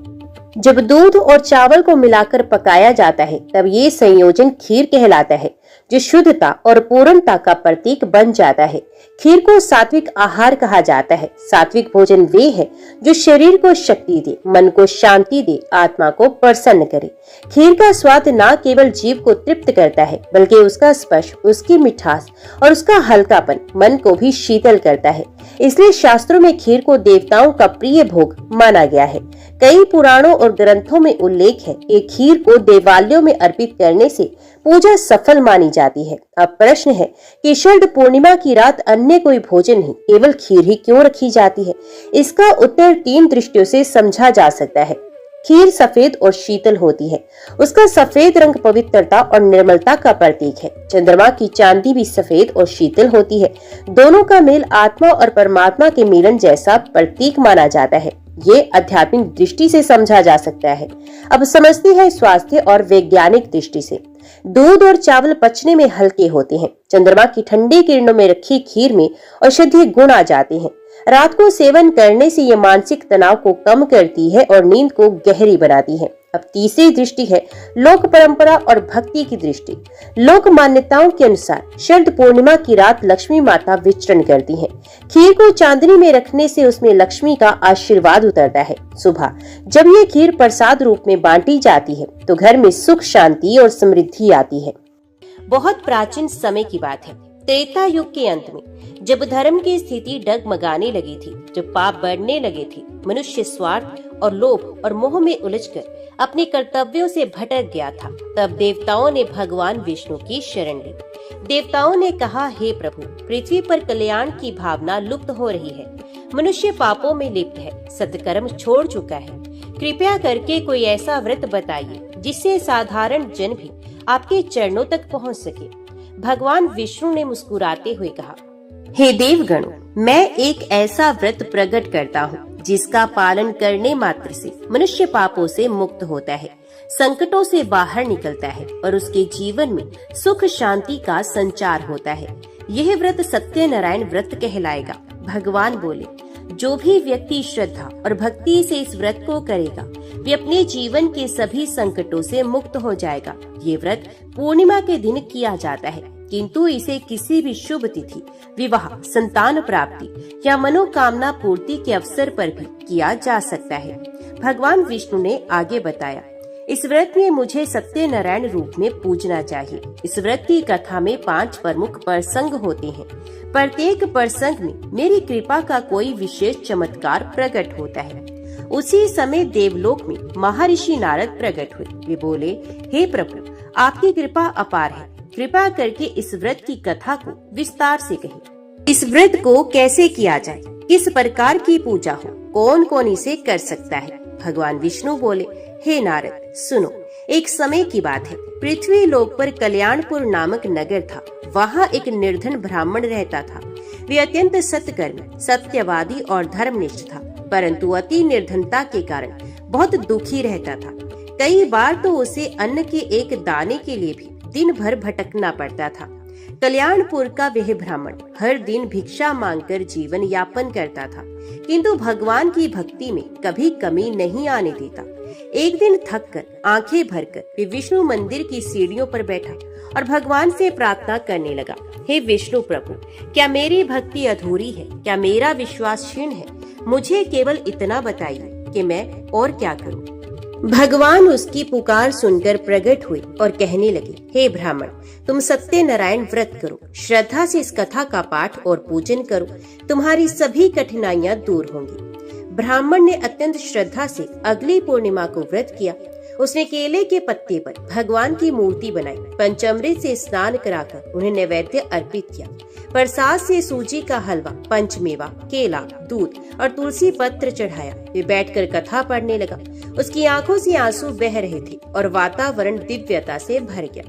जब दूध और चावल को मिलाकर पकाया जाता है तब ये संयोजन खीर कहलाता है, जो शुद्धता और पूर्णता का प्रतीक बन जाता है। खीर को सात्विक आहार कहा जाता है। सात्विक भोजन वे है जो शरीर को शक्ति दे, मन को शांति दे, आत्मा को प्रसन्न करे। खीर का स्वाद न केवल जीव को तृप्त करता है, बल्कि उसका स्पर्श, उसकी मिठास और उसका हल्कापन मन को भी शीतल करता है। इसलिए शास्त्रों में खीर को देवताओं का प्रिय भोग माना गया है। कई पुराणों और ग्रंथों में उल्लेख है कि खीर को देवालयों में अर्पित करने से पूजा सफल मानी जाती है। अब प्रश्न है कि शरद पूर्णिमा की रात अन्य कोई भोजन नहीं, केवल खीर ही क्यों रखी जाती है? इसका उत्तर 3 दृष्टियों से समझा जा सकता है। खीर सफेद और शीतल होती है। उसका सफेद रंग पवित्रता और निर्मलता का प्रतीक है। चंद्रमा की चांदी भी सफेद और शीतल होती है। दोनों का मेल आत्मा और परमात्मा के मिलन जैसा प्रतीक माना जाता है। ये आध्यात्मिक दृष्टि से समझा जा सकता है। अब समझते हैं स्वास्थ्य और वैज्ञानिक दृष्टि से। दूध और चावल पचने में हल्के होते हैं। चंद्रमा की ठंडी किरणों में रखी खीर में औषधीय गुण आ जाते हैं। रात को सेवन करने से ये मानसिक तनाव को कम करती है और नींद को गहरी बनाती है। अब तीसरी दृष्टि है लोक परंपरा और भक्ति की दृष्टि। लोक मान्यताओं के अनुसार शरद पूर्णिमा की रात लक्ष्मी माता विचरण करती हैं। खीर को चांदनी में रखने से उसमें लक्ष्मी का आशीर्वाद उतरता है। सुबह जब ये खीर प्रसाद रूप में बांटी जाती है तो घर में सुख, शांति और समृद्धि आती है। बहुत प्राचीन समय की बात है, त्रेता युग के अंत में, जब धर्म की स्थिति डगमगाने लगी थी, जब पाप बढ़ने लगे थे, मनुष्य स्वार्थ और लोभ और मोह में उलझकर अपने कर्तव्यों से भटक गया था, तब देवताओं ने भगवान विष्णु की शरण ली। देवताओं ने कहा, हे प्रभु, पृथ्वी पर कल्याण की भावना लुप्त हो रही है। मनुष्य पापों में लिप्त है, सत्कर्म छोड़ चुका है। कृपया करके कोई ऐसा व्रत बताइए जिससे साधारण जन भी आपके चरणों तक पहुंच सके। भगवान विष्णु ने मुस्कुराते हुए कहा, हे देवगणों, मैं एक ऐसा व्रत प्रकट करता हूँ जिसका पालन करने मात्र से मनुष्य पापों से मुक्त होता है, संकटों से बाहर निकलता है और उसके जीवन में सुख शांति का संचार होता है। यह व्रत सत्यनारायण व्रत कहलाएगा। भगवान बोले, जो भी व्यक्ति श्रद्धा और भक्ति से इस व्रत को करेगा वे अपने जीवन के सभी संकटों से मुक्त हो जाएगा। ये व्रत पूर्णिमा के दिन किया जाता है, किंतु इसे किसी भी शुभ तिथि, विवाह, संतान प्राप्ति या मनोकामना पूर्ति के अवसर पर भी किया जा सकता है। भगवान विष्णु ने आगे बताया, इस व्रत में मुझे सत्यनारायण रूप में पूजना चाहिए। इस व्रत की कथा में 5 प्रमुख प्रसंग होते हैं। प्रत्येक प्रसंग में मेरी कृपा का कोई विशेष चमत्कार प्रकट होता है। उसी समय देवलोक में महर्षि नारद प्रकट हुए। वे बोले, हे प्रभु, आपकी कृपा अपार है, कृपा करके इस व्रत की कथा को विस्तार से कहिए। इस व्रत को कैसे किया जाए, किस प्रकार की पूजा हो, कौन कौन इसे कर सकता है? भगवान विष्णु बोले, हे नारद, सुनो, एक समय की बात है। पृथ्वी लोक पर कल्याणपुर नामक नगर था। वहाँ एक निर्धन ब्राह्मण रहता था। वे अत्यंत सत्कर्मी, सत्यवादी और धर्मनिष्ठ था, परंतु अति निर्धनता के कारण बहुत दुखी रहता था। कई बार तो उसे अन्न के एक दाने के लिए भी दिन भर भटकना पड़ता था। कल्याणपुर का वह ब्राह्मण हर दिन भिक्षा मांगकर जीवन यापन करता था, किंतु भगवान की भक्ति में कभी कमी नहीं आने देता। एक दिन थककर, आंखें भरकर वे विष्णु मंदिर की सीढ़ियों पर बैठा और भगवान से प्रार्थना करने लगा, हे विष्णु प्रभु, क्या मेरी भक्ति अधूरी है? क्या मेरा विश्वास क्षीण है? मुझे केवल इतना बताइए कि मैं और क्या करूं? भगवान उसकी पुकार सुनकर प्रकट हुए और कहने लगे, हे ब्राह्मण, तुम सत्यनारायण व्रत करो, श्रद्धा से इस कथा का पाठ और पूजन करो, तुम्हारी सभी कठिनाइयां दूर होंगी। ब्राह्मण ने अत्यंत श्रद्धा से अगली पूर्णिमा को व्रत किया। उसने केले के पत्ते पर भगवान की मूर्ति बनाई, पंचामृत से स्नान कराकर उन्हें नैवेद्य अर्पित किया। प्रसाद से सूजी का हलवा, पंचमेवा, केला, दूध और तुलसी पत्र चढ़ाया। वे बैठकर कथा पढ़ने लगा। उसकी आंखों से आंसू बह रहे थे और वातावरण दिव्यता से भर गया।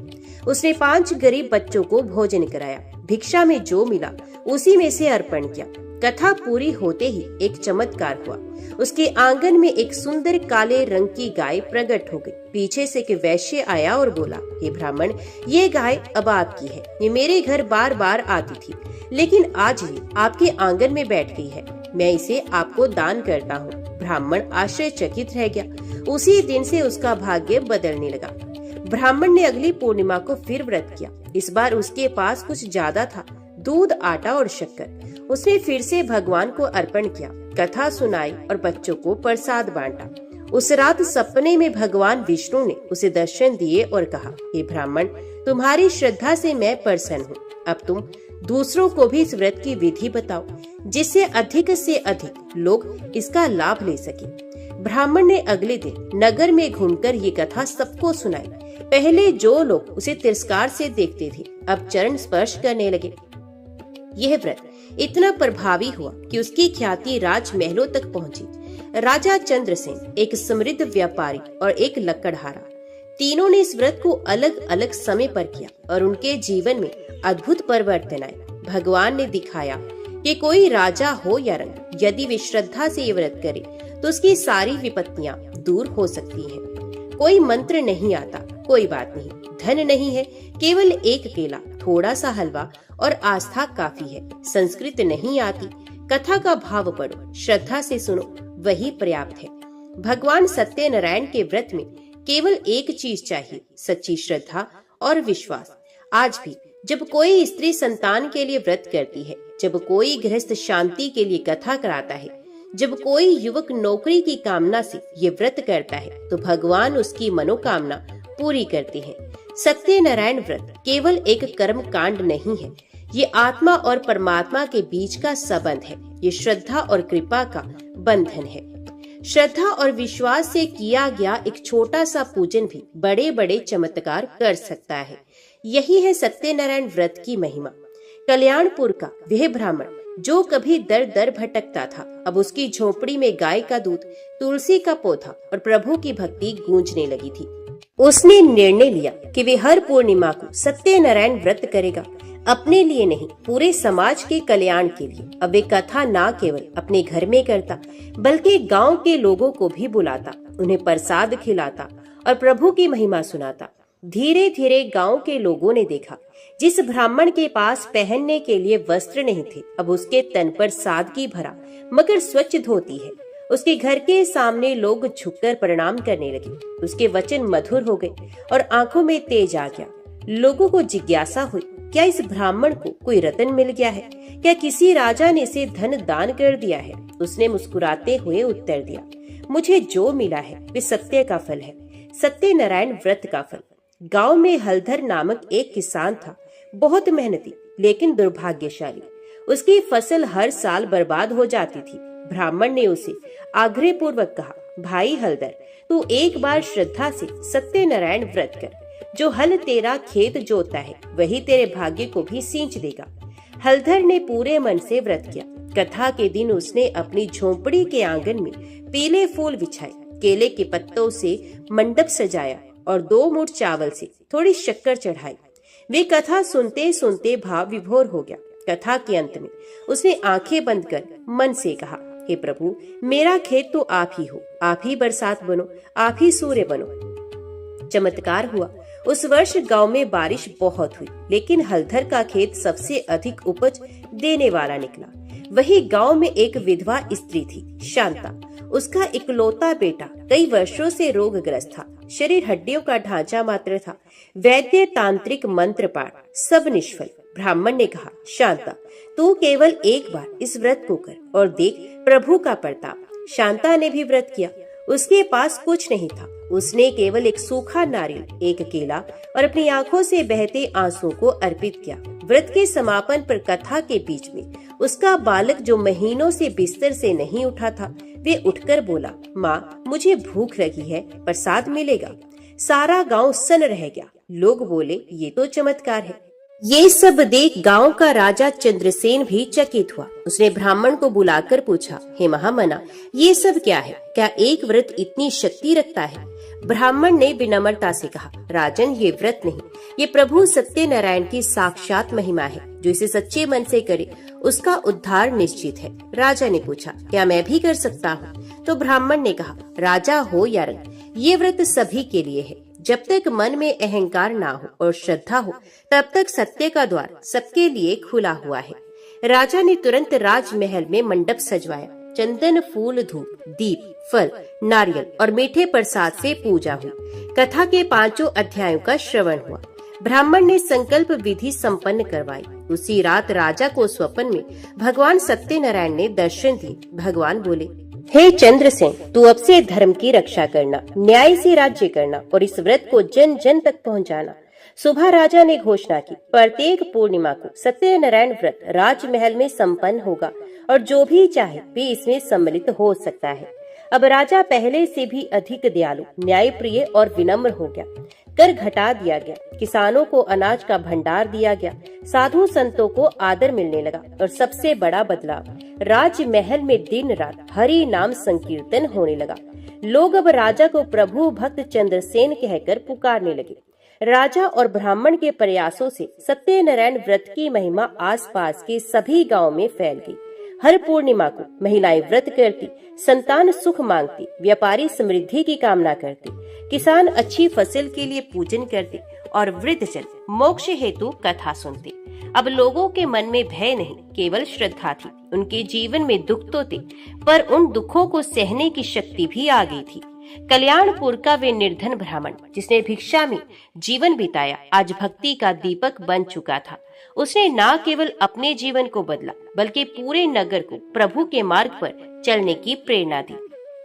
उसने 5 गरीब बच्चों को भोजन कराया। भिक्षा में जो मिला उसी में से अर्पण किया। कथा पूरी होते ही एक चमत्कार हुआ। उसके आंगन में एक सुंदर काले रंग की गाय प्रकट हो गई। पीछे से एक वैश्य आया और बोला, हे ब्राह्मण, ये गाय अब आपकी है। ये मेरे घर बार बार आती थी, लेकिन आज ये आपके आंगन में बैठ गई है। मैं इसे आपको दान करता हूँ। ब्राह्मण आश्चर्यचकित रह गया। उसी दिन से उसका भाग्य बदलने लगा। ब्राह्मण ने अगली पूर्णिमा को फिर व्रत किया। इस बार उसके पास कुछ ज्यादा था, दूध, आटा और शक्कर। उसने फिर से भगवान को अर्पण किया, कथा सुनाई और बच्चों को प्रसाद बांटा। उस रात सपने में भगवान विष्णु ने उसे दर्शन दिए और कहा, हे ब्राह्मण, तुम्हारी श्रद्धा से मैं प्रसन्न हूँ। अब तुम दूसरों को भी इस व्रत की विधि बताओ, जिससे अधिक से अधिक लोग इसका लाभ ले सके। ब्राह्मण ने अगले दिन नगर में घूमकर ये कथा सबको सुनाई। पहले जो लोग उसे तिरस्कार से देखते थे, अब चरण स्पर्श करने लगे। यह व्रत इतना प्रभावी हुआ कि उसकी ख्याति राजमहलों तक पहुंची। राजा चंद्रसेन, एक समृद्ध व्यापारी और एक लकड़हारा, तीनों ने इस व्रत को अलग अलग समय पर किया और उनके जीवन में अद्भुत परिवर्तन आए। भगवान ने दिखाया कि कोई राजा हो या रंग, यदि वे श्रद्धा से ये व्रत करे तो उसकी सारी विपत्तियां दूर हो सकती हैं। कोई मंत्र नहीं आता, कोई बात नहीं, धन नहीं है, केवल एक केला, थोड़ा सा हलवा और आस्था काफी है। संस्कृत नहीं आती, कथा का भाव पढ़ो, श्रद्धा से सुनो, वही पर्याप्त है। भगवान सत्यनारायण के व्रत में केवल एक चीज चाहिए, सच्ची श्रद्धा और विश्वास। आज भी जब कोई स्त्री संतान के लिए व्रत करती है, जब कोई गृहस्थ शांति के लिए कथा कराता है, जब कोई युवक नौकरी की कामना से ये व्रत करता है, तो भगवान उसकी मनोकामना पूरी करते हैं। सत्यनारायण व्रत केवल एक कर्म कांड नहीं है, ये आत्मा और परमात्मा के बीच का संबंध है। ये श्रद्धा और कृपा का बंधन है। श्रद्धा और विश्वास से किया गया एक छोटा सा पूजन भी बड़े बड़े चमत्कार कर सकता है। यही है सत्यनारायण व्रत की महिमा। कल्याणपुर का वह ब्राह्मण जो कभी दर दर भटकता था, अब उसकी झोपड़ी में गाय का दूध, तुलसी का पौधा और प्रभु की भक्ति गूंजने लगी थी। उसने निर्णय लिया कि वे हर पूर्णिमा को सत्यनारायण व्रत करेगा, अपने लिए नहीं, पूरे समाज के कल्याण के लिए। अब वे कथा न केवल अपने घर में करता, बल्कि गांव के लोगों को भी बुलाता, उन्हें प्रसाद खिलाता और प्रभु की महिमा सुनाता। धीरे धीरे गांव के लोगों ने देखा, जिस ब्राह्मण के पास पहनने के लिए वस्त्र नहीं थे, अब उसके तन पर सादगी भरा मगर स्वच्छ धोती है। उसके घर के सामने लोग झुककर प्रणाम करने लगे। उसके वचन मधुर हो गए और आंखों में तेज आ गया। लोगों को जिज्ञासा हुई, क्या इस ब्राह्मण को कोई रत्न मिल गया है? क्या किसी राजा ने इसे धन दान कर दिया है? उसने मुस्कुराते हुए उत्तर दिया, मुझे जो मिला है वे सत्य का फल है, सत्यनारायण व्रत का फल। गांव में हलधर नामक एक किसान था, बहुत मेहनती लेकिन दुर्भाग्यशाली। उसकी फसल हर साल बर्बाद हो जाती थी। ब्राह्मण ने उसे आग्रह पूर्वक कहा, भाई हलधर, तू एक बार श्रद्धा से सत्यनारायण व्रत कर। जो हल तेरा खेत जोतता है, वही तेरे भाग्य को भी सींच देगा। हलधर ने पूरे मन से व्रत किया। कथा के दिन उसने अपनी झोपड़ी के आंगन में पीले फूल बिछाए, केले के पत्तों से मंडप सजाया और 2 मुठ चावल से थोड़ी शक्कर चढ़ाई। वे कथा सुनते सुनते भाव विभोर हो गया। कथा के अंत में उसने आंखें बंद कर मन से कहा, हे प्रभु, मेरा खेत तो आप ही हो, आप ही बरसात बनो, आप ही सूर्य बनो। चमत्कार हुआ। उस वर्ष गांव में बारिश बहुत हुई, लेकिन हलधर का खेत सबसे अधिक उपज देने वाला निकला। वही गांव में एक विधवा स्त्री थी, शांता। उसका इकलौता बेटा कई वर्षों से रोगग्रस्त था। शरीर हड्डियों का ढांचा मात्र था। वैद्य, तांत्रिक, मंत्र पाठ सब निष्फल। ब्राह्मण ने कहा, शांता, तू केवल एक बार इस व्रत को कर और देख प्रभु का प्रताप। शांता ने भी व्रत किया। उसके पास कुछ नहीं था। उसने केवल एक सूखा नारियल, एक केला और अपनी आंखों से बहते आंसू को अर्पित किया। व्रत के समापन पर कथा के बीच में उसका बालक, जो महीनों से बिस्तर से नहीं उठा था, वे उठकर बोला, माँ, मुझे भूख लगी है, प्रसाद मिलेगा? सारा गांव सन्न रह गया। लोग बोले, ये तो चमत्कार है। ये सब देख गांव का राजा चंद्रसेन भी चकित हुआ। उसने ब्राह्मण को बुलाकर पूछा, हे महामना, ये सब क्या है? क्या एक व्रत इतनी शक्ति रखता है? ब्राह्मण ने विनम्रता से कहा, राजन, ये व्रत नहीं, ये प्रभु सत्यनारायण की साक्षात महिमा है। जो इसे सच्चे मन से करे उसका उद्धार निश्चित है। राजा ने पूछा, क्या मैं भी कर सकता हूँ? तो ब्राह्मण ने कहा, राजा हो या रंग, ये व्रत सभी के लिए है। जब तक मन में अहंकार ना हो और श्रद्धा हो, तब तक सत्य का द्वार सबके लिए खुला हुआ है। राजा ने तुरंत राजमहल में मंडप सजवाया। चंदन फूल धूप दीप फल नारियल और मीठे प्रसाद से पूजा हुई। कथा के 5 अध्यायों का श्रवण हुआ। ब्राह्मण ने संकल्प विधि संपन्न करवाई। उसी रात राजा को स्वप्न में भगवान सत्यनारायण ने दर्शन दिए। भगवान बोले, हे चंद्रसेन, तू अब से धर्म की रक्षा करना, न्याय से राज्य करना और इस व्रत को जन जन तक पहुंचाना। सुबह राजा ने घोषणा की, प्रत्येक पूर्णिमा को सत्यनारायण व्रत राजमहल में संपन्न होगा और जो भी चाहे भी इसमें सम्मिलित हो सकता है। अब राजा पहले से भी अधिक दयालु, न्यायप्रिय और विनम्र हो गया। कर घटा दिया गया, किसानों को अनाज का भंडार दिया गया, साधु संतों को आदर मिलने लगा और सबसे बड़ा बदलाव, राजमहल में दिन रात हरि नाम संकीर्तन होने लगा। लोग अब राजा को प्रभु भक्त चंद्रसेन कहकर पुकारने लगे। राजा और ब्राह्मण के प्रयासों से सत्यनारायण व्रत की महिमा आसपास के सभी गांव में फैल गई। हर पूर्णिमा को महिलाएं व्रत करती, संतान सुख मांगती, व्यापारी समृद्धि की कामना करते, किसान अच्छी फसल के लिए पूजन करते और वृद्धजन मोक्ष हेतु कथा सुनते। अब लोगों के मन में भय नहीं, केवल श्रद्धा थी। उनके जीवन में दुख तो थे, पर उन दुखों को सहने की शक्ति भी आ गई थी। कल्याणपुर का वे निर्धन ब्राह्मण, जिसने भिक्षा में जीवन बिताया, आज भक्ति का दीपक बन चुका था। उसने न केवल अपने जीवन को बदला, बल्कि पूरे नगर को प्रभु के मार्ग पर चलने की प्रेरणा दी।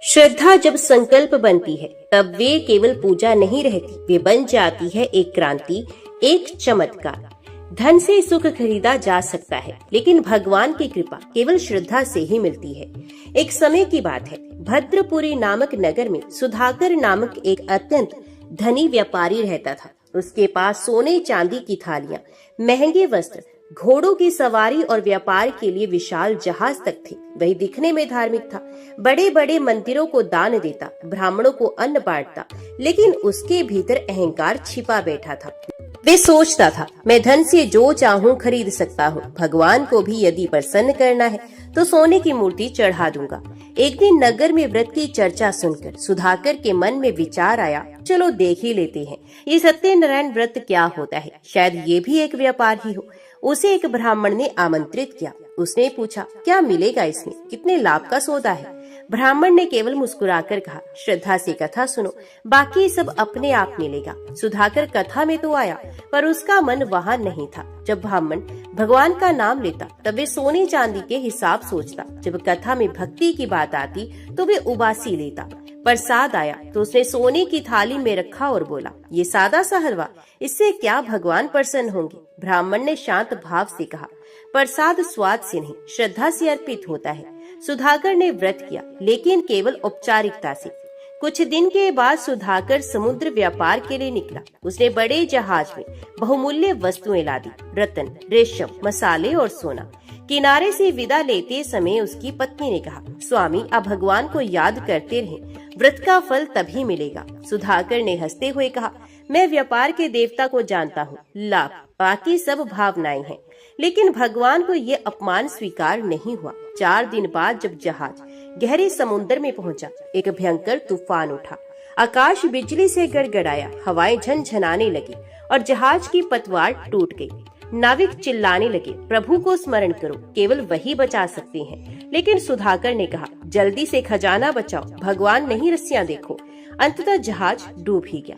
श्रद्धा जब संकल्प बनती है, तब वे केवल पूजा नहीं रहती, वे बन जाती है एक क्रांति, एक चमत्कार। धन से सुख खरीदा जा सकता है, लेकिन भगवान की कृपा केवल श्रद्धा से ही मिलती है। एक समय की बात है, भद्रपुरी नामक नगर में सुधाकर नामक एक अत्यंत धनी व्यापारी रहता था। उसके पास सोने चांदी की थालियां, महंगे वस्त्र, घोड़ों की सवारी और व्यापार के लिए विशाल जहाज तक थे। वही दिखने में धार्मिक था, बड़े बड़े मंदिरों को दान देता, ब्राह्मणों को अन्न बांटता, लेकिन उसके भीतर अहंकार छिपा बैठा था। वे सोचता था, मैं धन से जो चाहूं खरीद सकता हूं, भगवान को भी यदि प्रसन्न करना है तो सोने की मूर्ति चढ़ा दूंगा। एक दिन नगर में व्रत की चर्चा सुनकर सुधाकर के मन में विचार आया, चलो देख ही लेते हैं ये सत्यनारायण व्रत क्या होता है, शायद ये भी एक व्यापार ही हो। उसे एक ब्राह्मण ने आमंत्रित किया। उसने पूछा, क्या मिलेगा इसमें, कितने लाभ का सौदा है? ब्राह्मण ने केवल मुस्कुराकर कहा, श्रद्धा से कथा सुनो, बाकी सब अपने आप मिलेगा। सुधाकर कथा में तो आया, पर उसका मन वहाँ नहीं था। जब ब्राह्मण भगवान का नाम लेता, तब वे सोने चांदी के हिसाब सोचता। जब कथा में भक्ति की बात आती, तो वे उबासी लेता। प्रसाद आया तो उसने सोने की थाली में रखा और बोला, ये सादा सा हलवा, इससे क्या भगवान प्रसन्न होंगे? ब्राह्मण ने शांत भाव से कहा, प्रसाद स्वाद से नहीं, श्रद्धा से अर्पित होता है। सुधाकर ने व्रत किया, लेकिन केवल औपचारिकता से। कुछ दिन के बाद सुधाकर समुद्र व्यापार के लिए निकला। उसने बड़े जहाज में बहुमूल्य वस्तुएं लादी, रत्न, रेशम, मसाले और सोना। किनारे से विदा लेते समय उसकी पत्नी ने कहा, स्वामी, आप भगवान को याद करते रहें, व्रत का फल तभी मिलेगा। सुधाकर ने हंसते हुए कहा, मैं व्यापार के देवता को जानता हूँ, लाभ बाकी सब भावनाएं हैं। लेकिन भगवान को ये अपमान स्वीकार नहीं हुआ। 4 दिन बाद जब जहाज गहरे समुद्र में पहुंचा, एक भयंकर तूफान उठा। आकाश बिजली से गड़गड़ाया, हवाएं झनझनाने लगी और जहाज की पतवार टूट गई। नाविक चिल्लाने लगे, प्रभु को स्मरण करो, केवल वही बचा सकते हैं। लेकिन सुधाकर ने कहा, जल्दी से खजाना बचाओ, भगवान नहीं रस्सियां देखो। अंततः जहाज डूब ही गया।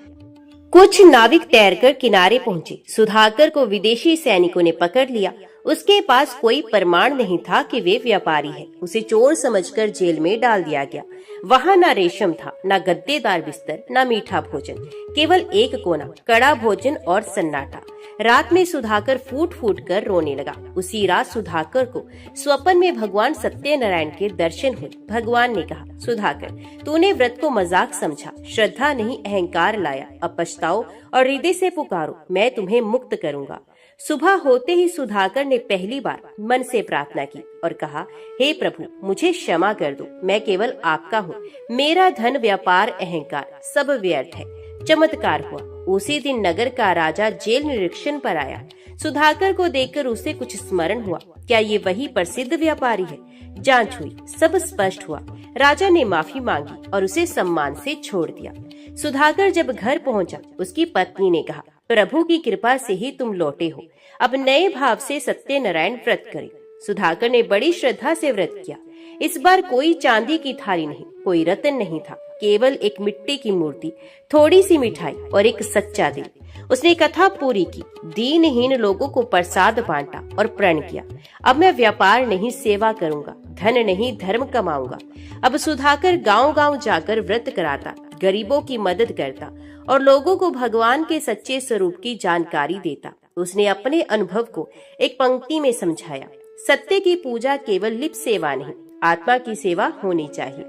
कुछ नाविक तैरकर किनारे पहुंचे। सुधाकर को विदेशी सैनिकों ने पकड़ लिया। उसके पास कोई प्रमाण नहीं था कि वे व्यापारी है। उसे चोर समझकर जेल में डाल दिया गया। वहाँ न रेशम था, न गद्देदार बिस्तर, न मीठा भोजन, केवल एक कोना, कड़ा भोजन और सन्नाटा। रात में सुधाकर फूट फूट कर रोने लगा। उसी रात सुधाकर को स्वप्न में भगवान सत्यनारायण के दर्शन हुए। भगवान ने कहा, सुधाकर, तूने व्रत को मजाक समझा, श्रद्धा नहीं अहंकार लाया। अब पछताओ और हृदय से पुकारो, मैं तुम्हें मुक्त करूंगा। सुबह होते ही सुधाकर ने पहली बार मन से प्रार्थना की और कहा, हे प्रभु, मुझे क्षमा कर दो, मैं केवल आपका हूँ। मेरा धन, व्यापार, अहंकार सब व्यर्थ है। चमत्कार हुआ। उसी दिन नगर का राजा जेल निरीक्षण पर आया। सुधाकर को देखकर उसे कुछ स्मरण हुआ। क्या ये वही प्रसिद्ध व्यापारी है? जांच हुई, सब स्पष्ट हुआ। राजा ने माफी मांगी और उसे सम्मान से छोड़ दिया। सुधाकर जब घर पहुंचा, उसकी पत्नी ने कहा, प्रभु की कृपा से ही तुम लौटे हो। अब नए भाव से सत्यनारायण व्रत करें। सुधाकर ने बड़ी श्रद्धा से व्रत किया। इस बार कोई चांदी की थाली नहीं, कोई रत्न नहीं था, केवल एक मिट्टी की मूर्ति, थोड़ी सी मिठाई और एक सच्चा दिल। उसने कथा पूरी की, दीनहीन लोगों को प्रसाद बांटा और प्रण किया। अब मैं व्यापार नहीं सेवा करूंगा, धन नहीं धर्म कमाऊंगा। अब सुधाकर गांव-गांव जाकर व्रत कराता, गरीबों की मदद करता और लोगों को भगवान के सच्चे स्वरूप की जानकारी देता। उसने अपने अनुभव को एक पंक्ति में समझाया, सत्य की पूजा केवल लिप सेवा नहीं, आत्मा की सेवा होनी चाहिए।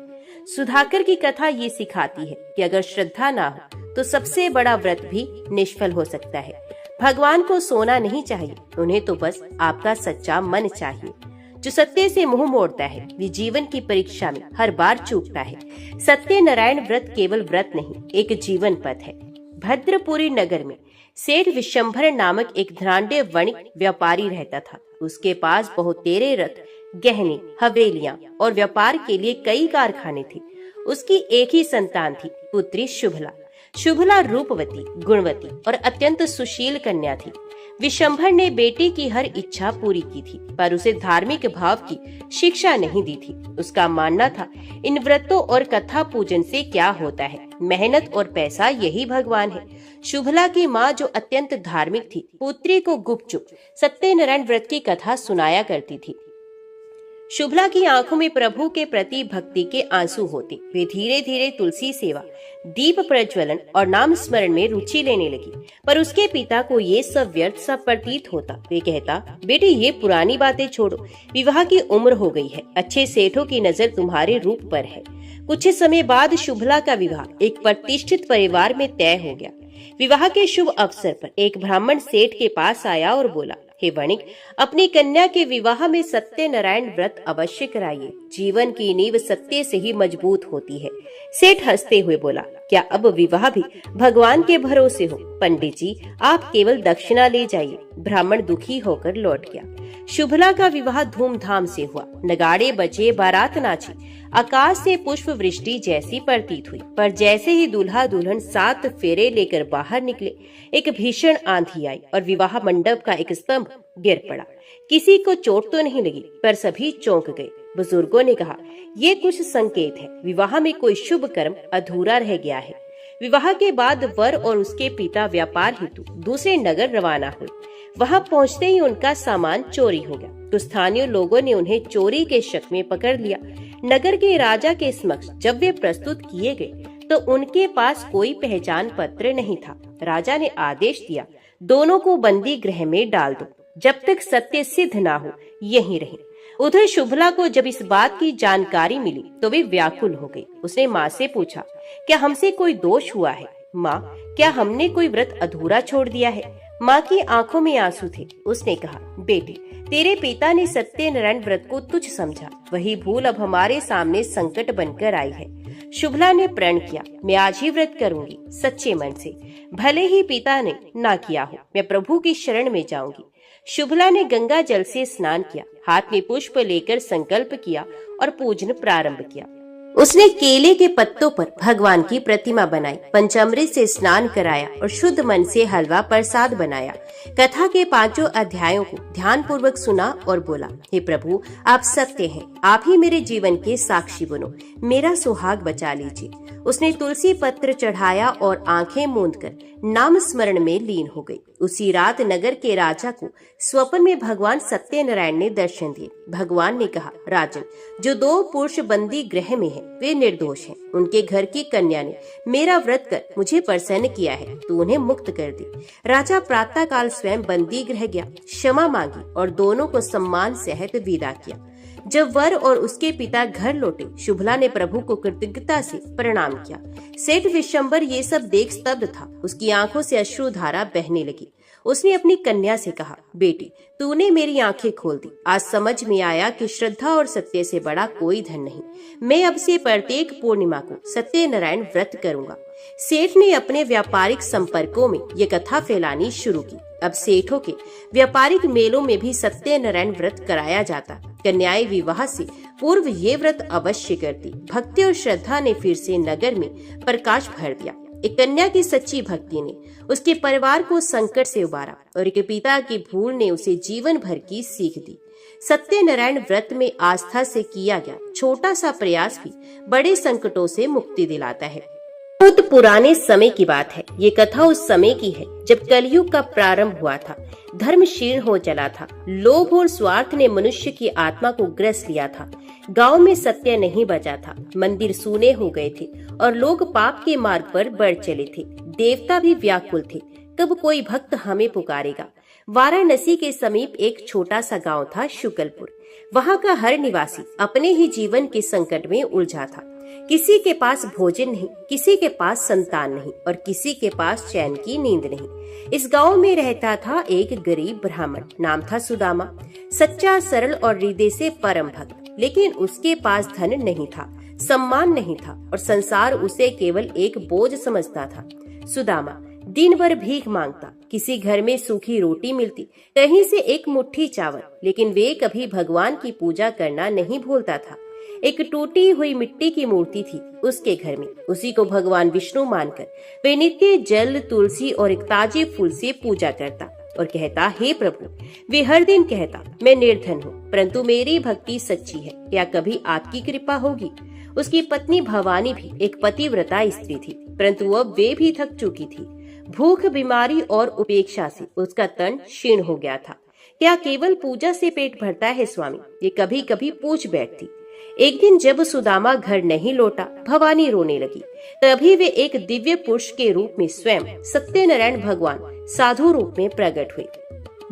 सुधाकर की कथा ये सिखाती है कि अगर श्रद्धा ना हो तो सबसे बड़ा व्रत भी निष्फल हो सकता है। भगवान को सोना नहीं चाहिए, उन्हें तो बस आपका सच्चा मन चाहिए। जो सत्य से मुंह मोड़ता है वे जीवन की परीक्षा में हर बार चूकता है। सत्यनारायण व्रत केवल व्रत नहीं, एक जीवन पथ है। भद्रपुरी नगर में सेठ विशंभर नामक एक धनाढ्य वणिक व्यापारी रहता था। उसके पास बहुतेरे रथ, गहने, हवेलियां और व्यापार के लिए कई कारखाने थे। उसकी एक ही संतान थी, पुत्री शुभला। शुभला रूपवती, गुणवती और अत्यंत सुशील कन्या थी। विशंभर ने बेटी की हर इच्छा पूरी की थी, पर उसे धार्मिक भाव की शिक्षा नहीं दी थी। उसका मानना था, इन व्रतों और कथा पूजन से क्या होता है, मेहनत और पैसा यही भगवान है। शुभला की माँ, जो अत्यंत धार्मिक थी, पुत्री को गुपचुप सत्यनारायण व्रत की कथा सुनाया करती थी। शुभला की आंखों में प्रभु के प्रति भक्ति के आंसू होते। वे धीरे धीरे तुलसी सेवा, दीप प्रज्वलन और नाम स्मरण में रुचि लेने लगी। पर उसके पिता को ये सब व्यर्थ सा प्रतीत होता। वे कहता, बेटी ये पुरानी बातें छोड़ो, विवाह की उम्र हो गई है, अच्छे सेठों की नजर तुम्हारे रूप पर है। कुछ समय बाद शुभला का विवाह एक प्रतिष्ठित परिवार में तय हो गया। विवाह के शुभ अवसर पर एक ब्राह्मण सेठ के पास आया और बोला, हे वणिक, अपनी कन्या के विवाह में सत्यनारायण व्रत अवश्य कराइए। जीवन की नींव सत्य से ही मजबूत होती है। सेठ हंसते हुए बोला, क्या अब विवाह भी भगवान के भरोसे हो? पंडित जी, आप केवल दक्षिणा ले जाइए। ब्राह्मण दुखी होकर लौट गया। शुभला का विवाह धूमधाम से हुआ। नगाड़े बजे, बारात नाची, आकाश से पुष्प वृष्टि जैसी प्रतीत हुई। पर जैसे ही दूल्हा दुल्हन 7 फेरे लेकर बाहर निकले, एक भीषण आंधी आई और विवाह मंडप का एक स्तंभ गिर पड़ा। किसी को चोट तो नहीं लगी, पर सभी चौंक गए। बुजुर्गों ने कहा, ये कुछ संकेत है, विवाह में कोई शुभ कर्म अधूरा रह गया है। विवाह के बाद वर और उसके पिता व्यापार हेतु दूसरे नगर रवाना हुए। वहां पहुंचते ही उनका सामान चोरी हो गया। तो स्थानीय लोगों ने उन्हें चोरी के शक में पकड़ लिया। नगर के राजा के समक्ष जब वे प्रस्तुत किए गए तो उनके पास कोई पहचान पत्र नहीं था। राजा ने आदेश दिया, दोनों को बंदी गृह में डाल दो, जब तक सत्य सिद्ध ना हो यहीं रहें। उधर शुभला को जब इस बात की जानकारी मिली तो वे व्याकुल हो गई। उसने माँ से पूछा, क्या हमसे कोई दोष हुआ है? माँ, क्या हमने कोई व्रत अधूरा छोड़ दिया है? माँ की आंखों में आंसू थे। उसने कहा, बेटी, तेरे पिता ने सत्यनारायण व्रत को तुच्छ समझा, वही भूल अब हमारे सामने संकट बनकर आई है। शुभला ने प्रण किया, मैं आज ही व्रत करूंगी सच्चे मन से, भले ही पिता ने ना किया हो, मैं प्रभु की शरण में जाऊंगी। शुभला ने गंगा जल से स्नान किया, हाथ में पुष्प लेकर संकल्प किया और पूजन प्रारंभ किया। उसने केले के पत्तों पर भगवान की प्रतिमा बनाई, पंचामृत से स्नान कराया और शुद्ध मन से हलवा प्रसाद बनाया। कथा के 5 अध्यायों को ध्यान पूर्वक सुना और बोला, हे प्रभु, आप सत्य हैं, आप ही मेरे जीवन के साक्षी बनो, मेरा सुहाग बचा लीजिए। उसने तुलसी पत्र चढ़ाया और आंखें मूंदकर नाम स्मरण में लीन हो गई। उसी रात नगर के राजा को स्वप्न में भगवान सत्यनारायण ने दर्शन दिए। भगवान ने कहा, राजन, जो 2 पुरुष बंदी गृह में हैं, वे निर्दोष हैं। उनके घर की कन्या ने मेरा व्रत कर मुझे प्रसन्न किया है, तो उन्हें मुक्त कर दे। राजा प्रातः काल स्वयं बंदी गृह गया, क्षमा मांगी और दोनों को सम्मान सहित विदा किया। जब वर और उसके पिता घर लौटे, शुभला ने प्रभु को कृतज्ञता से प्रणाम किया। सेठ विशंभर ये सब देख स्तब्ध था। उसकी आंखों से अश्रुधारा बहने लगी। उसने अपनी कन्या से कहा, बेटी, तूने मेरी आंखें खोल दी। आज समझ में आया कि श्रद्धा और सत्य से बड़ा कोई धन नहीं। मैं अब से प्रत्येक पूर्णिमा को सत्यनारायण व्रत करूंगा। सेठ ने अपने व्यापारिक संपर्कों में ये कथा फैलानी शुरू की। अब सेठों के व्यापारिक मेलों में भी सत्यनारायण व्रत कराया जाता। कन्याएं विवाह से पूर्व ये व्रत अवश्य करती। भक्ति और श्रद्धा ने फिर से नगर में प्रकाश भर दिया। एक कन्या की सच्ची भक्ति ने उसके परिवार को संकट से उबारा और एक पिता की भूल ने उसे जीवन भर की सीख दी। सत्यनारायण व्रत में आस्था से किया गया छोटा सा प्रयास भी बड़े संकटों से मुक्ति दिलाता है। बहुत पुराने समय की बात है। ये कथा उस समय की है जब कलयुग का प्रारंभ हुआ था। धर्म क्षीण हो चला था। लोभ और स्वार्थ ने मनुष्य की आत्मा को ग्रस लिया था। गांव में सत्य नहीं बचा था। मंदिर सूने हो गए थे और लोग पाप के मार्ग पर बढ़ चले थे। देवता भी व्याकुल थे, कब कोई भक्त हमें पुकारेगा। वाराणसी के समीप एक छोटा सा गांव था, शुक्लपुर। वहां का हर निवासी अपने ही जीवन के संकट में उलझा था। किसी के पास भोजन नहीं, किसी के पास संतान नहीं और किसी के पास चैन की नींद नहीं। इस गांव में रहता था एक गरीब ब्राह्मण, नाम था सुदामा। सच्चा, सरल और हृदय से परम भक्त। लेकिन उसके पास धन नहीं था, सम्मान नहीं था और संसार उसे केवल एक बोझ समझता था। सुदामा दिन भर भीख मांगता। किसी घर में सूखी रोटी मिलती, कहीं से एक मुट्ठी चावल। लेकिन वे कभी भगवान की पूजा करना नहीं भूलता था। एक टूटी हुई मिट्टी की मूर्ति थी उसके घर में। उसी को भगवान विष्णु मानकर वे नित्य जल, तुलसी और एक ताजे फूल से पूजा करता और कहता, हे प्रभु। वे हर दिन कहता, मैं निर्धन हूँ परंतु मेरी भक्ति सच्ची है, क्या कभी आपकी कृपा होगी। उसकी पत्नी भवानी भी एक पतिव्रता स्त्री थी, परंतु अब वे भी थक चुकी थी। भूख, बीमारी और उपेक्षा से उसका तन क्षीण हो गया था। क्या केवल पूजा से पेट भरता है स्वामी, ये कभी कभी पूछ बैठती। एक दिन जब सुदामा घर नहीं लौटा, भवानी रोने लगी। तभी वे एक दिव्य पुरुष के रूप में स्वयं सत्यनारायण भगवान साधु रूप में प्रकट हुए।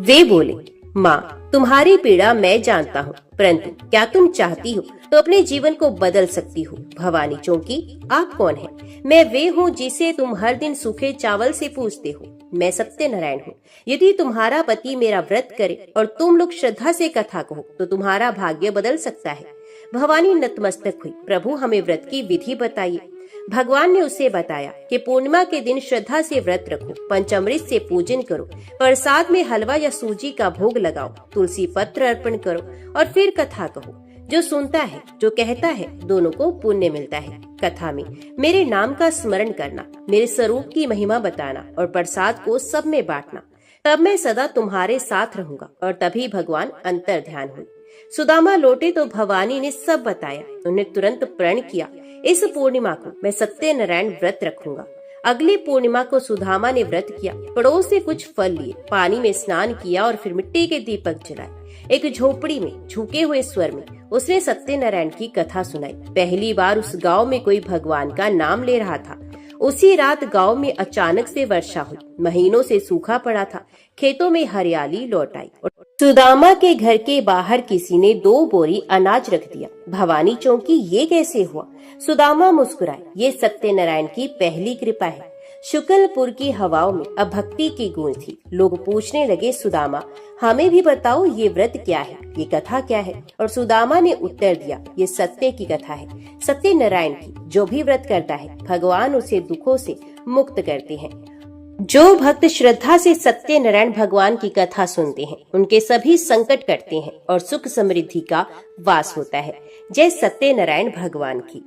वे बोले, माँ, तुम्हारी पीड़ा मैं जानता हूँ, परंतु क्या तुम चाहती हो तो अपने जीवन को बदल सकती हो। भवानी चौंकी, आप कौन है? मैं वे हूँ जिसे तुम हर दिन सूखे चावल से पूछते हो। मैं सत्यनारायण हूँ। यदि तुम्हारा पति मेरा व्रत करे और तुम लोग श्रद्धा से कथा कहो तो तुम्हारा भाग्य बदल सकता है। भवानी नतमस्तक हुई, प्रभु हमें व्रत की विधि बताइए। भगवान ने उसे बताया कि पूर्णिमा के दिन श्रद्धा से व्रत रखो, पंचामृत से पूजन करो, प्रसाद में हलवा या सूजी का भोग लगाओ, तुलसी पत्र अर्पण करो और फिर कथा कहो। जो सुनता है, जो कहता है, दोनों को पुण्य मिलता है। कथा में मेरे नाम का स्मरण करना, मेरे स्वरूप की महिमा बताना और प्रसाद को सब में बांटना, तब मैं सदा तुम्हारे साथ रहूंगा। और तभी भगवान अंतर ध्यान हुई। सुदामा लौटे तो भवानी ने सब बताया। उन्हें तुरंत प्रण किया, इस पूर्णिमा को मैं सत्यनारायण व्रत रखूंगा। अगली पूर्णिमा को सुदामा ने व्रत किया। पड़ोस से कुछ फल लिए, पानी में स्नान किया और फिर मिट्टी के दीपक जलाए। एक झोपड़ी में झुके हुए स्वर में उसने सत्यनारायण की कथा सुनाई। पहली बार उस गांव में कोई भगवान का नाम ले रहा था। उसी रात गांव में अचानक से वर्षा हुई। महीनों से सूखा पड़ा था। खेतों में हरियाली लौट आई। सुदामा के घर के बाहर किसी ने 2 बोरी अनाज रख दिया। भवानी चौंकी, ये कैसे हुआ? सुदामा मुस्कुराए, ये सत्यनारायण की पहली कृपा है। शुक्लपुर की हवाओं में अब भक्ति की गूंज थी। लोग पूछने लगे, सुदामा हमें भी बताओ ये व्रत क्या है, ये कथा क्या है? और सुदामा ने उत्तर दिया, ये सत्य की कथा है, सत्यनारायण की। जो भी व्रत करता है भगवान उसे दुखों से मुक्त करते हैं। जो भक्त श्रद्धा से सत्यनारायण भगवान की कथा सुनते हैं उनके सभी संकट कटते हैं और सुख समृद्धि का वास होता है। जय सत्यनारायण भगवान की।